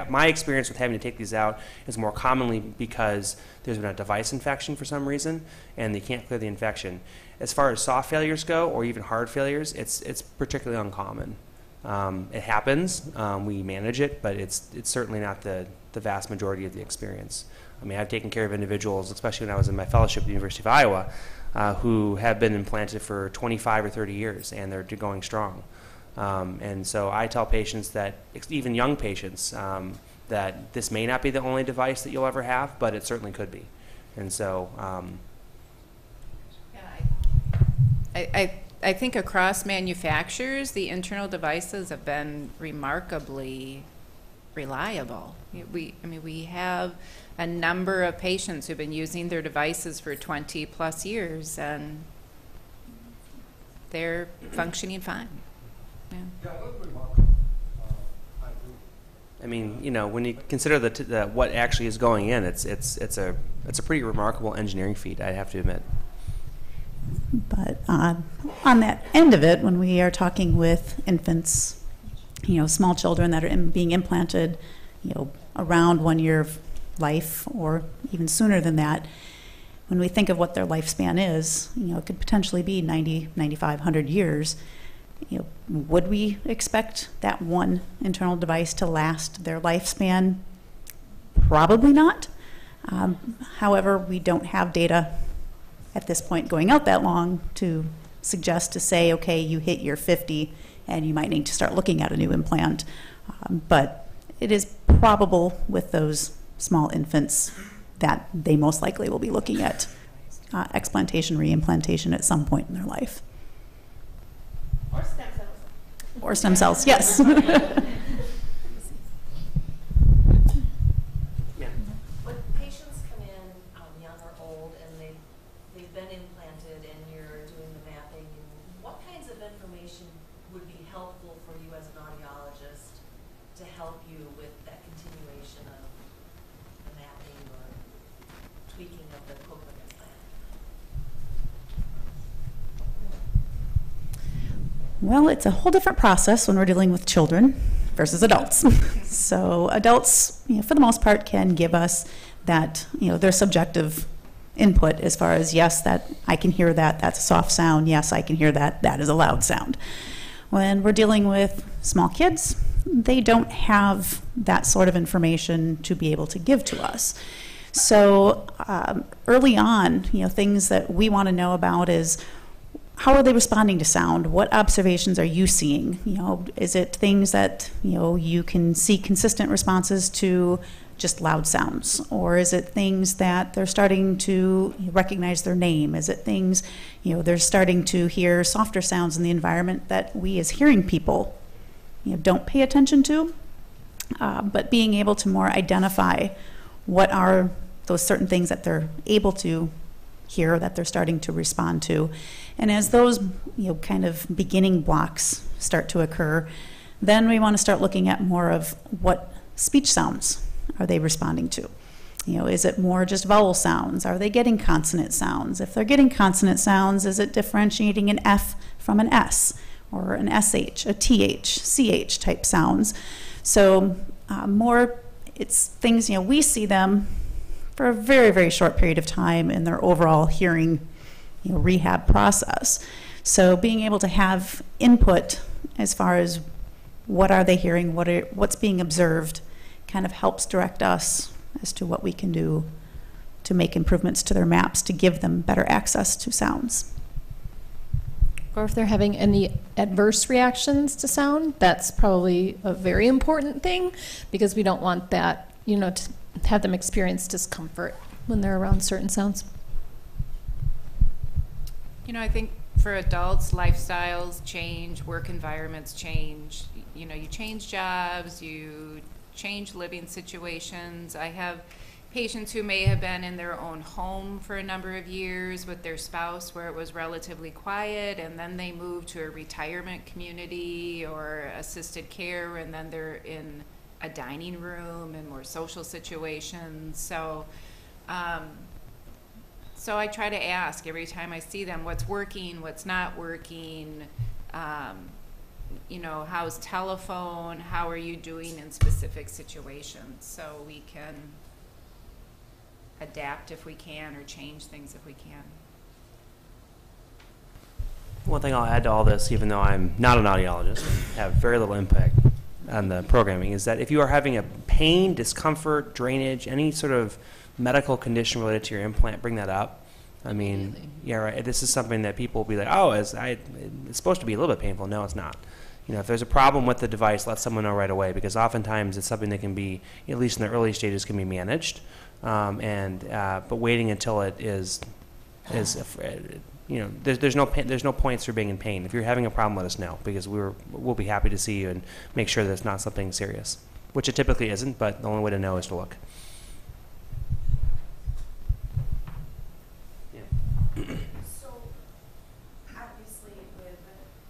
my experience with having to take these out is more commonly because there's been a device infection for some reason, and they can't clear the infection. As far as soft failures go, or even hard failures, it's particularly uncommon. It happens, we manage it, but it's certainly not the vast majority of the experience. I mean, I've taken care of individuals, especially when I was in my fellowship at the University of Iowa, who have been implanted for 25 or 30 years, and they're going strong. And so I tell patients that, even young patients, that this may not be the only device that you'll ever have, but it certainly could be. And so... I think across manufacturers, the internal devices have been remarkably reliable. We have a number of patients who've been using their devices for 20 plus years, and they're functioning fine. Yeah. I mean, you know, when you consider what actually is going in, it's a pretty remarkable engineering feat, I have to admit. But on that end of it, when we are talking with infants, you know, small children that are being implanted, you know, around 1 year of life or even sooner than that, when we think of what their lifespan is, you know, it could potentially be 90, 95, 100 years. You know, would we expect that one internal device to last their lifespan? Probably not. However, we don't have data at this point going out that long to suggest to say, okay, you hit year 50 and you might need to start looking at a new implant. But it is probable with those small infants that they most likely will be looking at explantation, reimplantation at some point in their life. Or stem cells. Or stem cells, yes. Well, it's a whole different process when we're dealing with children versus adults. So adults, you know, for the most part, can give us that, you know, their subjective input as far as, yes, that I can hear that, that's a soft sound, yes, I can hear that, that is a loud sound. When we're dealing with small kids, they don't have that sort of information to be able to give to us. So early on, you know, things that we want to know about is, how are they responding to sound? What observations are you seeing? You know, is it things that, you know, you can see consistent responses to just loud sounds? Or is it things that they're starting to recognize their name? Is it things, you know, they're starting to hear softer sounds in the environment that we as hearing people, you know, don't pay attention to? But being able to more identify what are those certain things that they're able to hear, that they're starting to respond to. And as those, you know, kind of beginning blocks start to occur, then we want to start looking at more of what speech sounds are they responding to. You know, is it more just vowel sounds? Are they getting consonant sounds? If they're getting consonant sounds, is it differentiating an F from an S, or an SH, a TH, CH type sounds? So more, it's things, you know, we see them for a very, very short period of time in their overall hearing, you know, rehab process. So being able to have input as far as what are they hearing, what's being observed, kind of helps direct us as to what we can do to make improvements to their maps to give them better access to sounds. Or if they're having any adverse reactions to sound, that's probably a very important thing, because we don't want that, you know, to have them experience discomfort when they're around certain sounds. You know, I think for adults, lifestyles change, work environments change. You know, you change jobs, you change living situations. I have patients who may have been in their own home for a number of years with their spouse where it was relatively quiet, and then they move to a retirement community or assisted care, and then they're in a dining room and more social situations. So so I try to ask every time I see them, what's working, what's not working, you know, how's telephone, how are you doing in specific situations, so we can adapt if we can or change things if we can. One thing I'll add to all this, even though I'm not an audiologist and have very little impact on the programming, is that if you are having a pain, discomfort, drainage, any sort of medical condition related to your implant, bring that up. I mean, yeah, right. This is something that people will be like, oh, it's supposed to be a little bit painful. No, it's not. You know, if there's a problem with the device, let someone know right away, because oftentimes it's something that can be, at least in the early stages, can be managed. But waiting until it is you know, there's no points for being in pain. If you're having a problem, let us know, because we'll be happy to see you and make sure that it's not something serious, which it typically isn't. But the only way to know is to look. So, obviously, if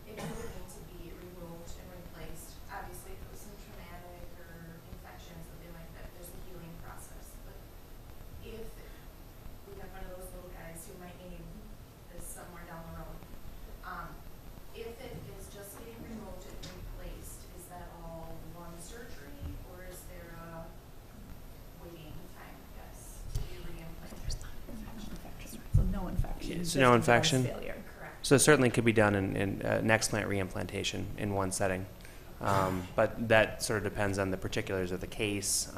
it would need to be removed and replaced, obviously if it was some traumatic or infection, something like that, there's a healing process. But if we have one of those little guys who might need this somewhere down the road, if it is just getting removed and replaced, is that all one surgery, or is there a waiting time, I guess, to be reimplanted? So no infection. So no infection. Failure, correct. So it certainly could be done in an explant reimplantation in one setting, but that sort of depends on the particulars of the case,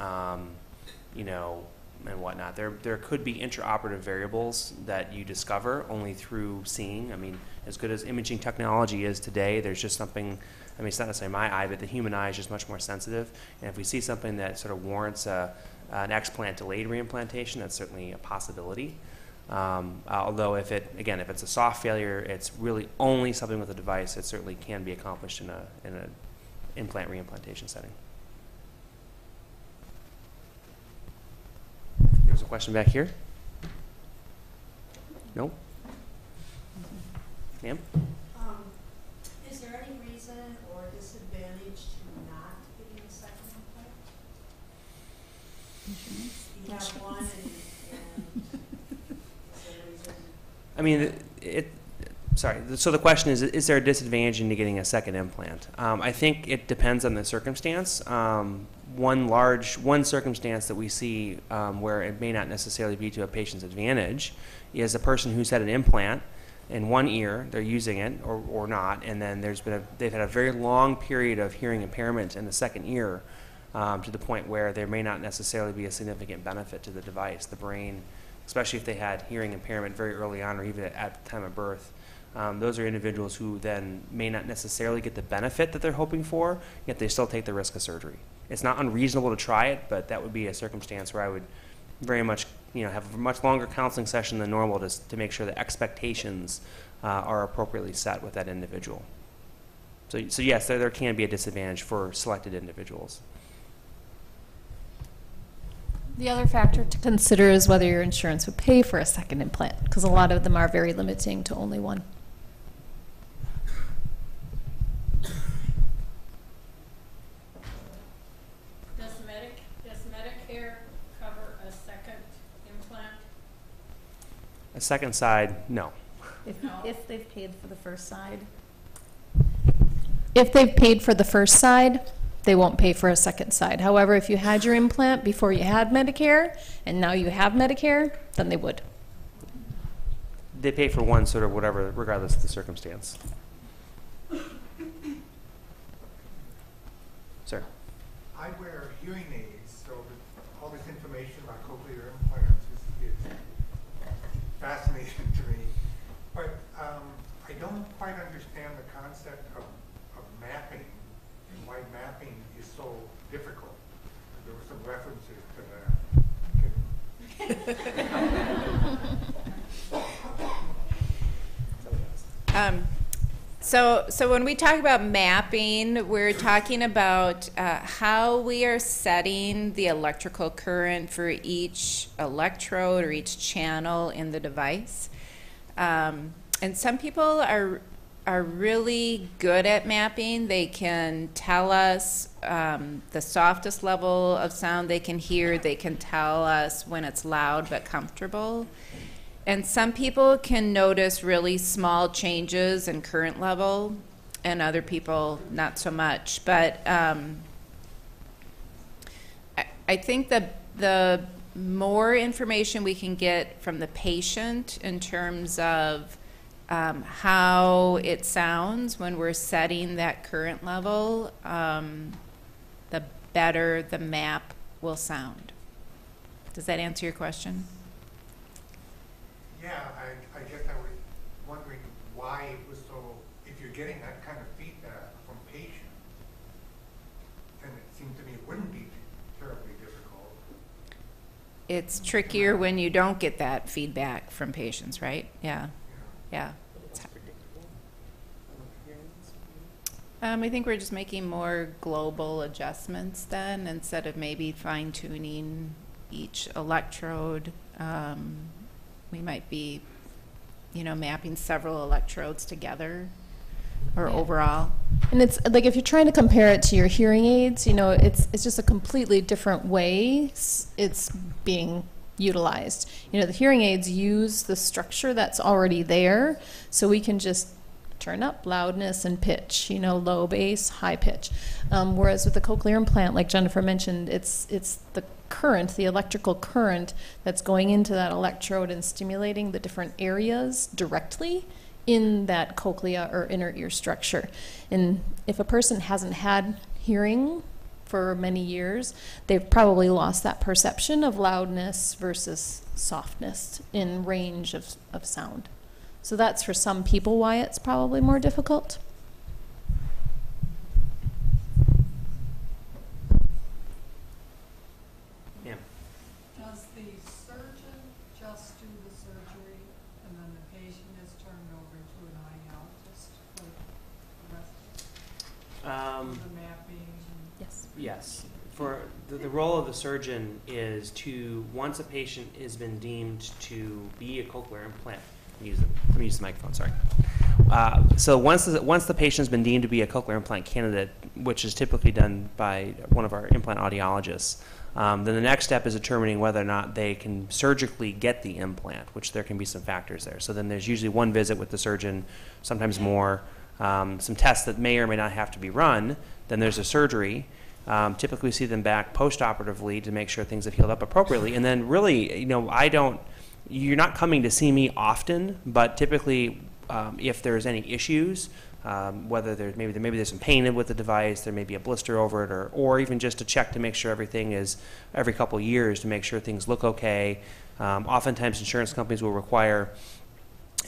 you know, and whatnot. There could be intraoperative variables that you discover only through seeing. I mean, as good as imaging technology is today, there's just something. I mean, it's not necessarily my eye, but the human eye is just much more sensitive. And if we see something that sort of warrants an explant delayed reimplantation, that's certainly a possibility. Although if it's a soft failure, it's really only something with a device. It certainly can be accomplished in an implant reimplantation setting. There's a question back here. Nope. Ma'am? Is there any reason or disadvantage to not getting a second implant? You have one and I mean, sorry. So the question is there a disadvantage into getting a second implant? I think it depends on the circumstance. One circumstance that we see where it may not necessarily be to a patient's advantage is a person who's had an implant in one ear, they're using it or not, and then they've had a very long period of hearing impairment in the second ear to the point where there may not necessarily be a significant benefit to the device, the brain, especially if they had hearing impairment very early on or even at the time of birth. Those are individuals who then may not necessarily get the benefit that they're hoping for, yet they still take the risk of surgery. It's not unreasonable to try it, but that would be a circumstance where I would very much, have a much longer counseling session than normal to make sure that expectations are appropriately set with that individual. So yes, there can be a disadvantage for selected individuals. The other factor to consider is whether your insurance would pay for a second implant, because a lot of them are very limiting to only one. Does Medicare cover a second implant? A second side, no. If they've paid for the first side. If they've paid for the first side, they won't pay for a second side. However, if you had your implant before you had Medicare and now you have Medicare, then they would. They pay for one sort of whatever, regardless of the circumstance. Sir. I wear hearing aids, so all this information about cochlear implants is fascinating to me. But I don't quite understand the concept of mapping and why mapping is so difficult. There were some references to that. So when we talk about mapping, we're talking about how we are setting the electrical current for each electrode or each channel in the device. And some people are really good at mapping. They can tell us the softest level of sound they can hear. They can tell us when it's loud but comfortable. And some people can notice really small changes in current level, and other people not so much. But I think that the more information we can get from the patient in terms of how it sounds when we're setting that current level, the better the map will sound. Does that answer your question? Yeah, I guess I was wondering why it was so, if you're getting that kind of feedback from patients, then it seemed to me it wouldn't be terribly difficult. It's trickier when you don't get that feedback from patients, right? Yeah. Yeah. I think we're just making more global adjustments then, instead of maybe fine-tuning each electrode. We might be, mapping several electrodes together or overall. And it's like if you're trying to compare it to your hearing aids, it's just a completely different way it's being utilized. The hearing aids use the structure that's already there, so we can just turn up loudness and pitch, low bass, high pitch. Whereas with the cochlear implant, like Jennifer mentioned, it's the current, the electrical current that's going into that electrode and stimulating the different areas directly in that cochlea or inner ear structure. And if a person hasn't had hearing for many years, they've probably lost that perception of loudness versus softness in range of sound. So that's for some people why it's probably more difficult. Yeah. Does the surgeon just do the surgery and then the patient is turned over to an audiologist for the rest of the mapping? Yes. Yes. For the role of the surgeon is to, once a patient has been deemed to be a cochlear implant, let me use the microphone, sorry. So once the patient's been deemed to be a cochlear implant candidate, which is typically done by one of our implant audiologists, then the next step is determining whether or not they can surgically get the implant, which there can be some factors there. So then there's usually one visit with the surgeon, sometimes more, some tests that may or may not have to be run. Then there's a surgery. Typically we see them back post-operatively to make sure things have healed up appropriately. And then really, you're not coming to see me often, but typically if there's any issues, whether maybe there's some pain with the device, there may be a blister over it, or even just to check to make sure everything is every couple of years to make sure things look okay. Oftentimes insurance companies will require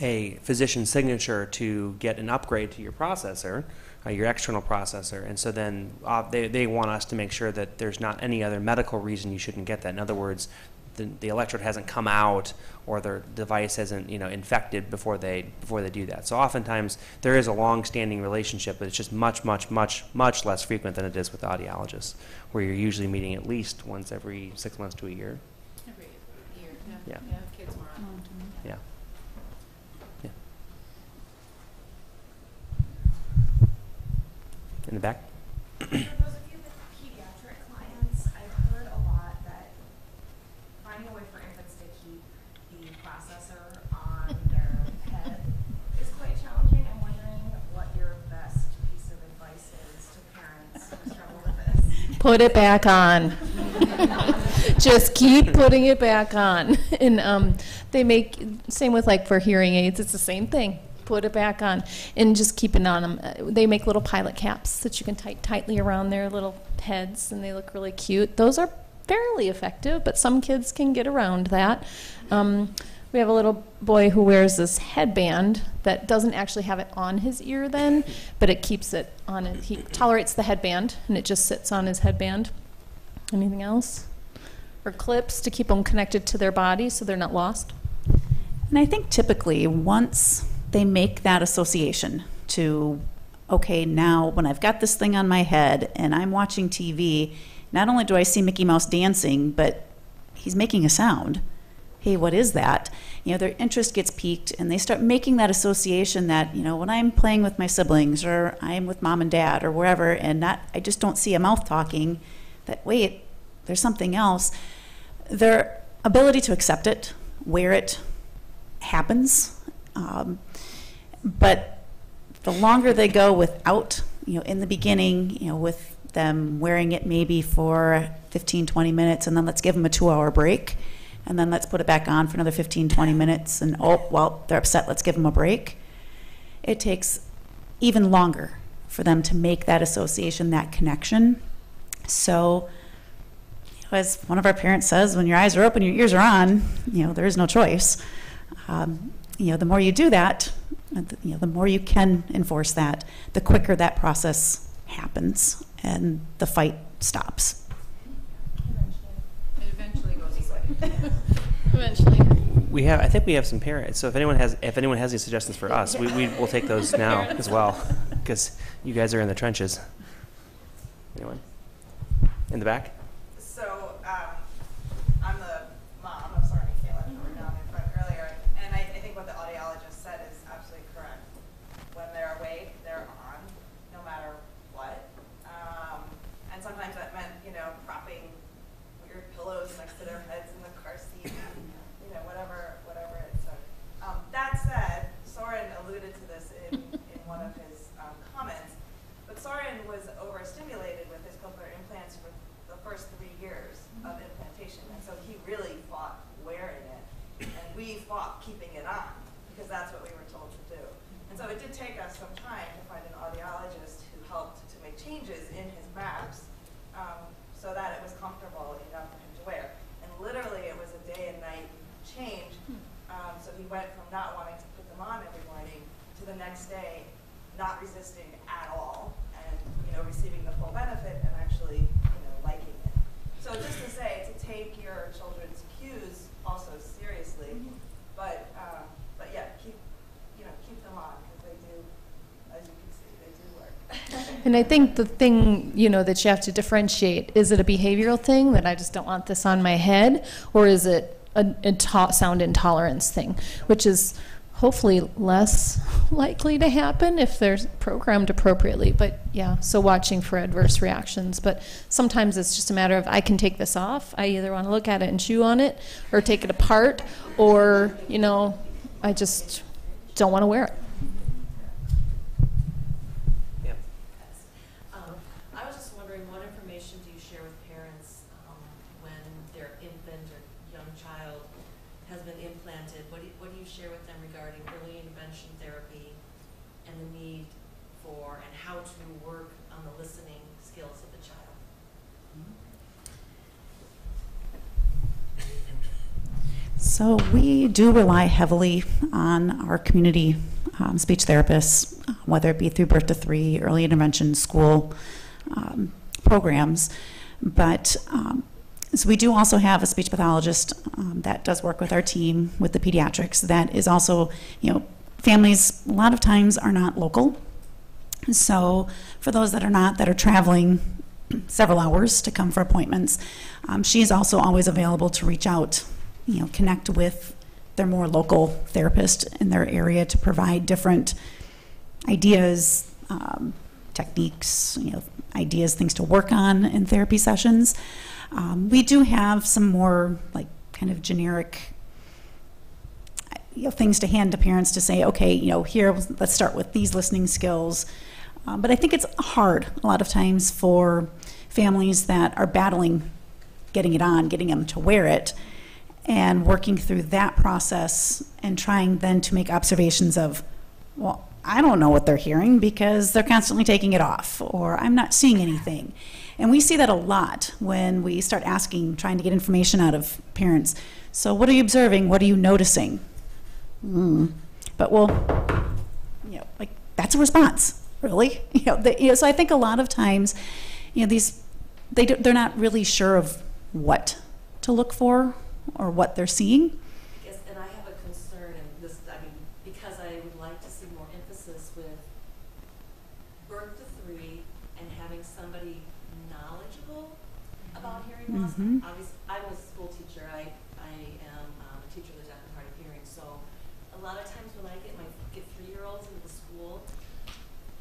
a physician signature to get an upgrade to your processor, your external processor, and so then they want us to make sure that there's not any other medical reason you shouldn't get that. In other words, the electrode hasn't come out or their device hasn't infected before they do that. So oftentimes there is a long-standing relationship, but it's just much less frequent than it is with audiologists, where you're usually meeting at least once every 6 months to a year. Every year, Yeah. Yeah, kids more often. Yeah. Yeah. In the back. For those of you with pediatric clients, I've heard a lot that finding a way for infants to keep the processor on their head is quite challenging. I'm wondering what your best piece of advice is to parents who struggle with this. Put it back on. Just keep putting it back on. And they make, same with like for hearing aids, it's the same thing. Put it back on and just keep it on them. They make little pilot caps that you can tie tightly around their little heads, and they look really cute. Those are fairly effective, but some kids can get around that. We have a little boy who wears this headband that doesn't actually have it on his ear then, but it keeps it on it. He tolerates the headband, and it just sits on his headband. Anything else? Or clips to keep them connected to their body so they're not lost. And I think typically once they make that association to, okay, now when I've got this thing on my head and I'm watching TV, not only do I see Mickey Mouse dancing, but he's making a sound. Hey, what is that? Their interest gets piqued and they start making that association that, when I'm playing with my siblings or I'm with mom and dad or wherever, and I just don't see a mouth talking, that, wait, there's something else. Their ability to accept it, where it happens, but the longer they go without, in the beginning, with them wearing it maybe for 15, 20 minutes, and then let's give them a 2-hour break, and then let's put it back on for another 15, 20 minutes, and oh, well, they're upset, let's give them a break. It takes even longer for them to make that association, that connection. So, as one of our parents says, when your eyes are open, your ears are on, there is no choice. The more you do that, the more you can enforce that, the quicker that process happens and the fight stops. It eventually goes away. Eventually. I think we have some parents. So if anyone has any suggestions for us, we will take those now as well, because you guys are in the trenches. Anyone in the back? So I'm the mom of Soren and Kayla, who were down in front earlier, and I think what the audiologist said is absolutely correct. When they're awake, they're on, no matter what. And sometimes that meant, propping weird pillows next to their heads in the car seat, whatever it took. That said, Soren alluded to this in one of his comments, but Soren was overstimulated with his cochlear implants for the first 3 years of implantation, and so he really fought wearing it, and we fought keeping it on, because that's what we were told to do. And so it did take us some time to find an audiologist who helped to make changes in his maps so that it was comfortable enough for him to wear. And literally it was a day and night change. So he went from not wanting to put them on every morning to the next day not resisting at all, and receiving the full benefit and actually liking it. So just to say, to take your children's cues also seriously, but yeah, keep them on, because they do, as you can see, they do work. And I think the thing, that you have to differentiate, is it a behavioral thing that I just don't want this on my head, or is it a sound intolerance thing, which is hopefully less likely to happen if they're programmed appropriately. But yeah, so watching for adverse reactions. But sometimes it's just a matter of, I can take this off. I either want to look at it and chew on it, or take it apart, or, I just don't want to wear it. I was just wondering, what information do you share with parents when their infant or young child has been implanted? What do you share with them regarding early intervention therapy and the need for and how to work on the listening skills of the child? So we do rely heavily on our community speech therapists, whether it be through Birth to 3, early intervention, school programs. But so we do also have a speech pathologist that does work with our team with the pediatrics. That is also, families a lot of times are not local. So for those that are not, that are traveling several hours to come for appointments, she is also always available to reach out, connect with their more local therapist in their area to provide different ideas, techniques, ideas, things to work on in therapy sessions. We do have some more kind of generic things to hand to parents to say, okay, here, let's start with these listening skills. But I think it's hard a lot of times for families that are battling getting it on, getting them to wear it, and working through that process and trying then to make observations of, well, I don't know what they're hearing because they're constantly taking it off, or I'm not seeing anything. And we see that a lot when we start asking, trying to get information out of parents. So what are you observing? What are you noticing? But that's a response, really. So I think a lot of times, they're not really sure of what to look for or what they're seeing. Yes, and I have a concern, and this, because I would like to see more emphasis with birth to 3 and having somebody knowledgeable about hearing loss. Mhm. Obviously, I'm a school teacher. I am a teacher of the deaf and hard of hearing. So a lot of times when I get 3-year-olds into the school,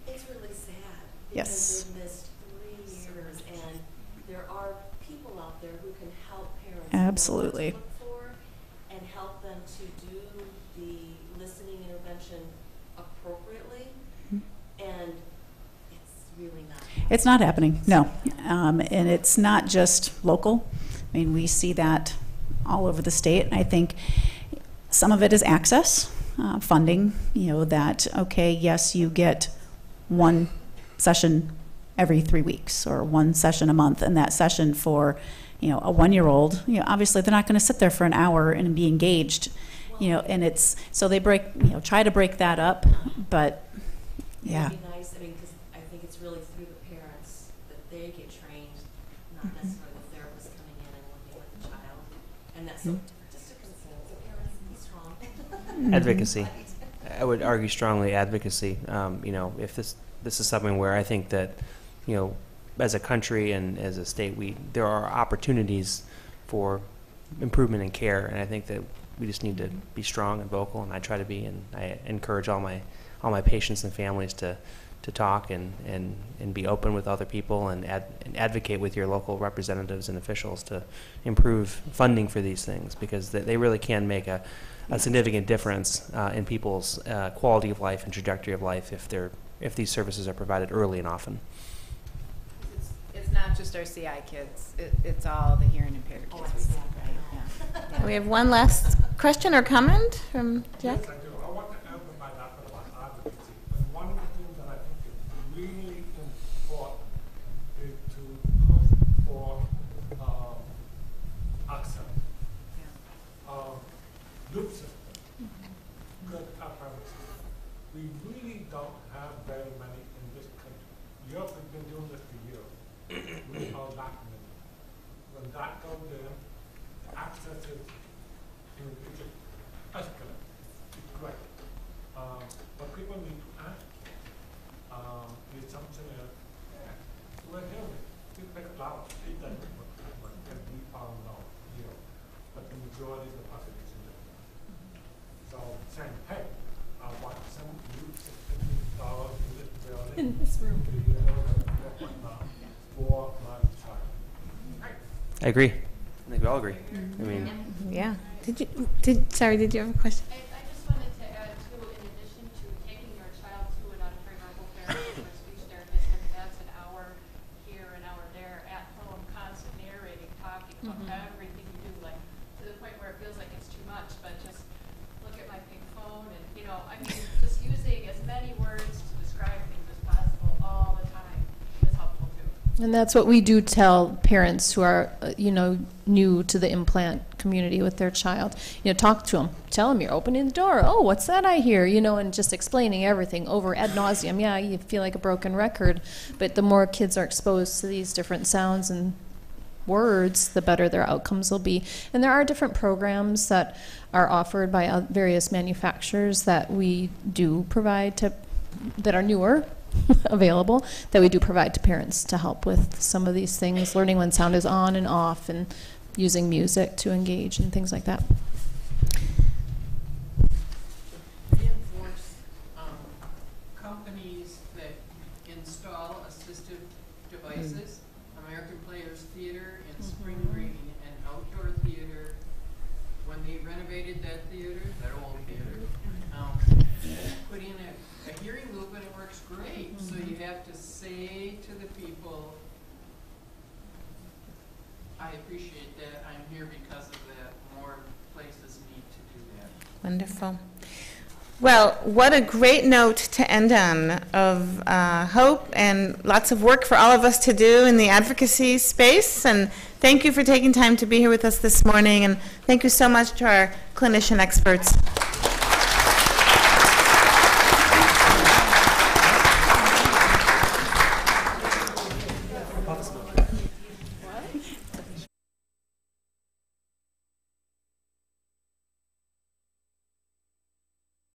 it's really sad because Yes. they've missed 3 years, and there are people out there who can help parents Absolutely. know what to look for and help them to do the listening intervention appropriately. And it's really not. It's not happening, no. And it's not just local. I mean, we see that all over the state. I think some of it is access, funding, that, okay, yes, you get one session every 3 weeks or one session a month, and that session for, a 1-year-old, obviously they're not going to sit there for an hour and be engaged, and it's, so they try to break that up, but yeah. It'd be nice, because I think it's really through the parents that they get trained, not necessarily the therapist coming in and working with the child. And that's just a concern. So parents, be strong. Advocacy. I would argue strongly advocacy. If this is something where I think that, as a country and as a state, there are opportunities for improvement in care, and I think that we just need to be strong and vocal, and I try to be, and I encourage all my patients and families to talk and be open with other people and advocate with your local representatives and officials to improve funding for these things, because they really can make a significant difference in people's quality of life and trajectory of life if these services are provided early and often. It's not just our CI kids. It's all the hearing impaired kids. Oh, that's sad, right? Yeah. We have one last question or comment from Jack. Yes, I do. I want to emphasize that about advocacy. And one of the things that I think is really important is to push for access. Loop system, good apparatus. We really don't have very many in this country. Europe has been doing this for years. We are lacking it. When that goes in, the access is just escalate. It's great. But people need to act. The assumption is, we're hearing it. It makes loud. It doesn't work. And we all know, but the majority of the population doesn't. So saying, hey, I want some new $60 in this building. In this room. For my child. I agree. I think we all agree. I mean, Yeah. Did you have a question? I just wanted to add too, in addition to taking your child to an auditory verbal therapist or speech therapist, and that's an hour here, an hour there, at home, constant narrating, talking about everything you do, like to the point where it feels like it's too much, but just look at my pink phone and, just using as many words to describe things as possible all the time is helpful too. And that's what we do tell parents who are, new to the implant community with their child. Talk to them. Tell them you're opening the door. Oh, what's that I hear? And just explaining everything over ad nauseum. Yeah, you feel like a broken record. But the more kids are exposed to these different sounds and words, the better their outcomes will be. And there are different programs that are offered by various manufacturers that we do provide that are newer available, that we do provide to parents to help with some of these things, learning when sound is on and off and using music to engage and things like that. Reinforce companies that install assistive devices. American Players Theater in Spring Green and Outdoor Theater. When they renovated that theater, that old theater, put in a hearing loop and it works great. So you have to say to the people, I appreciate that. I'm here because of that. More places need to do that. Wonderful. Well, what a great note to end on of hope and lots of work for all of us to do in the advocacy space. And thank you for taking time to be here with us this morning. And thank you so much to our clinician experts.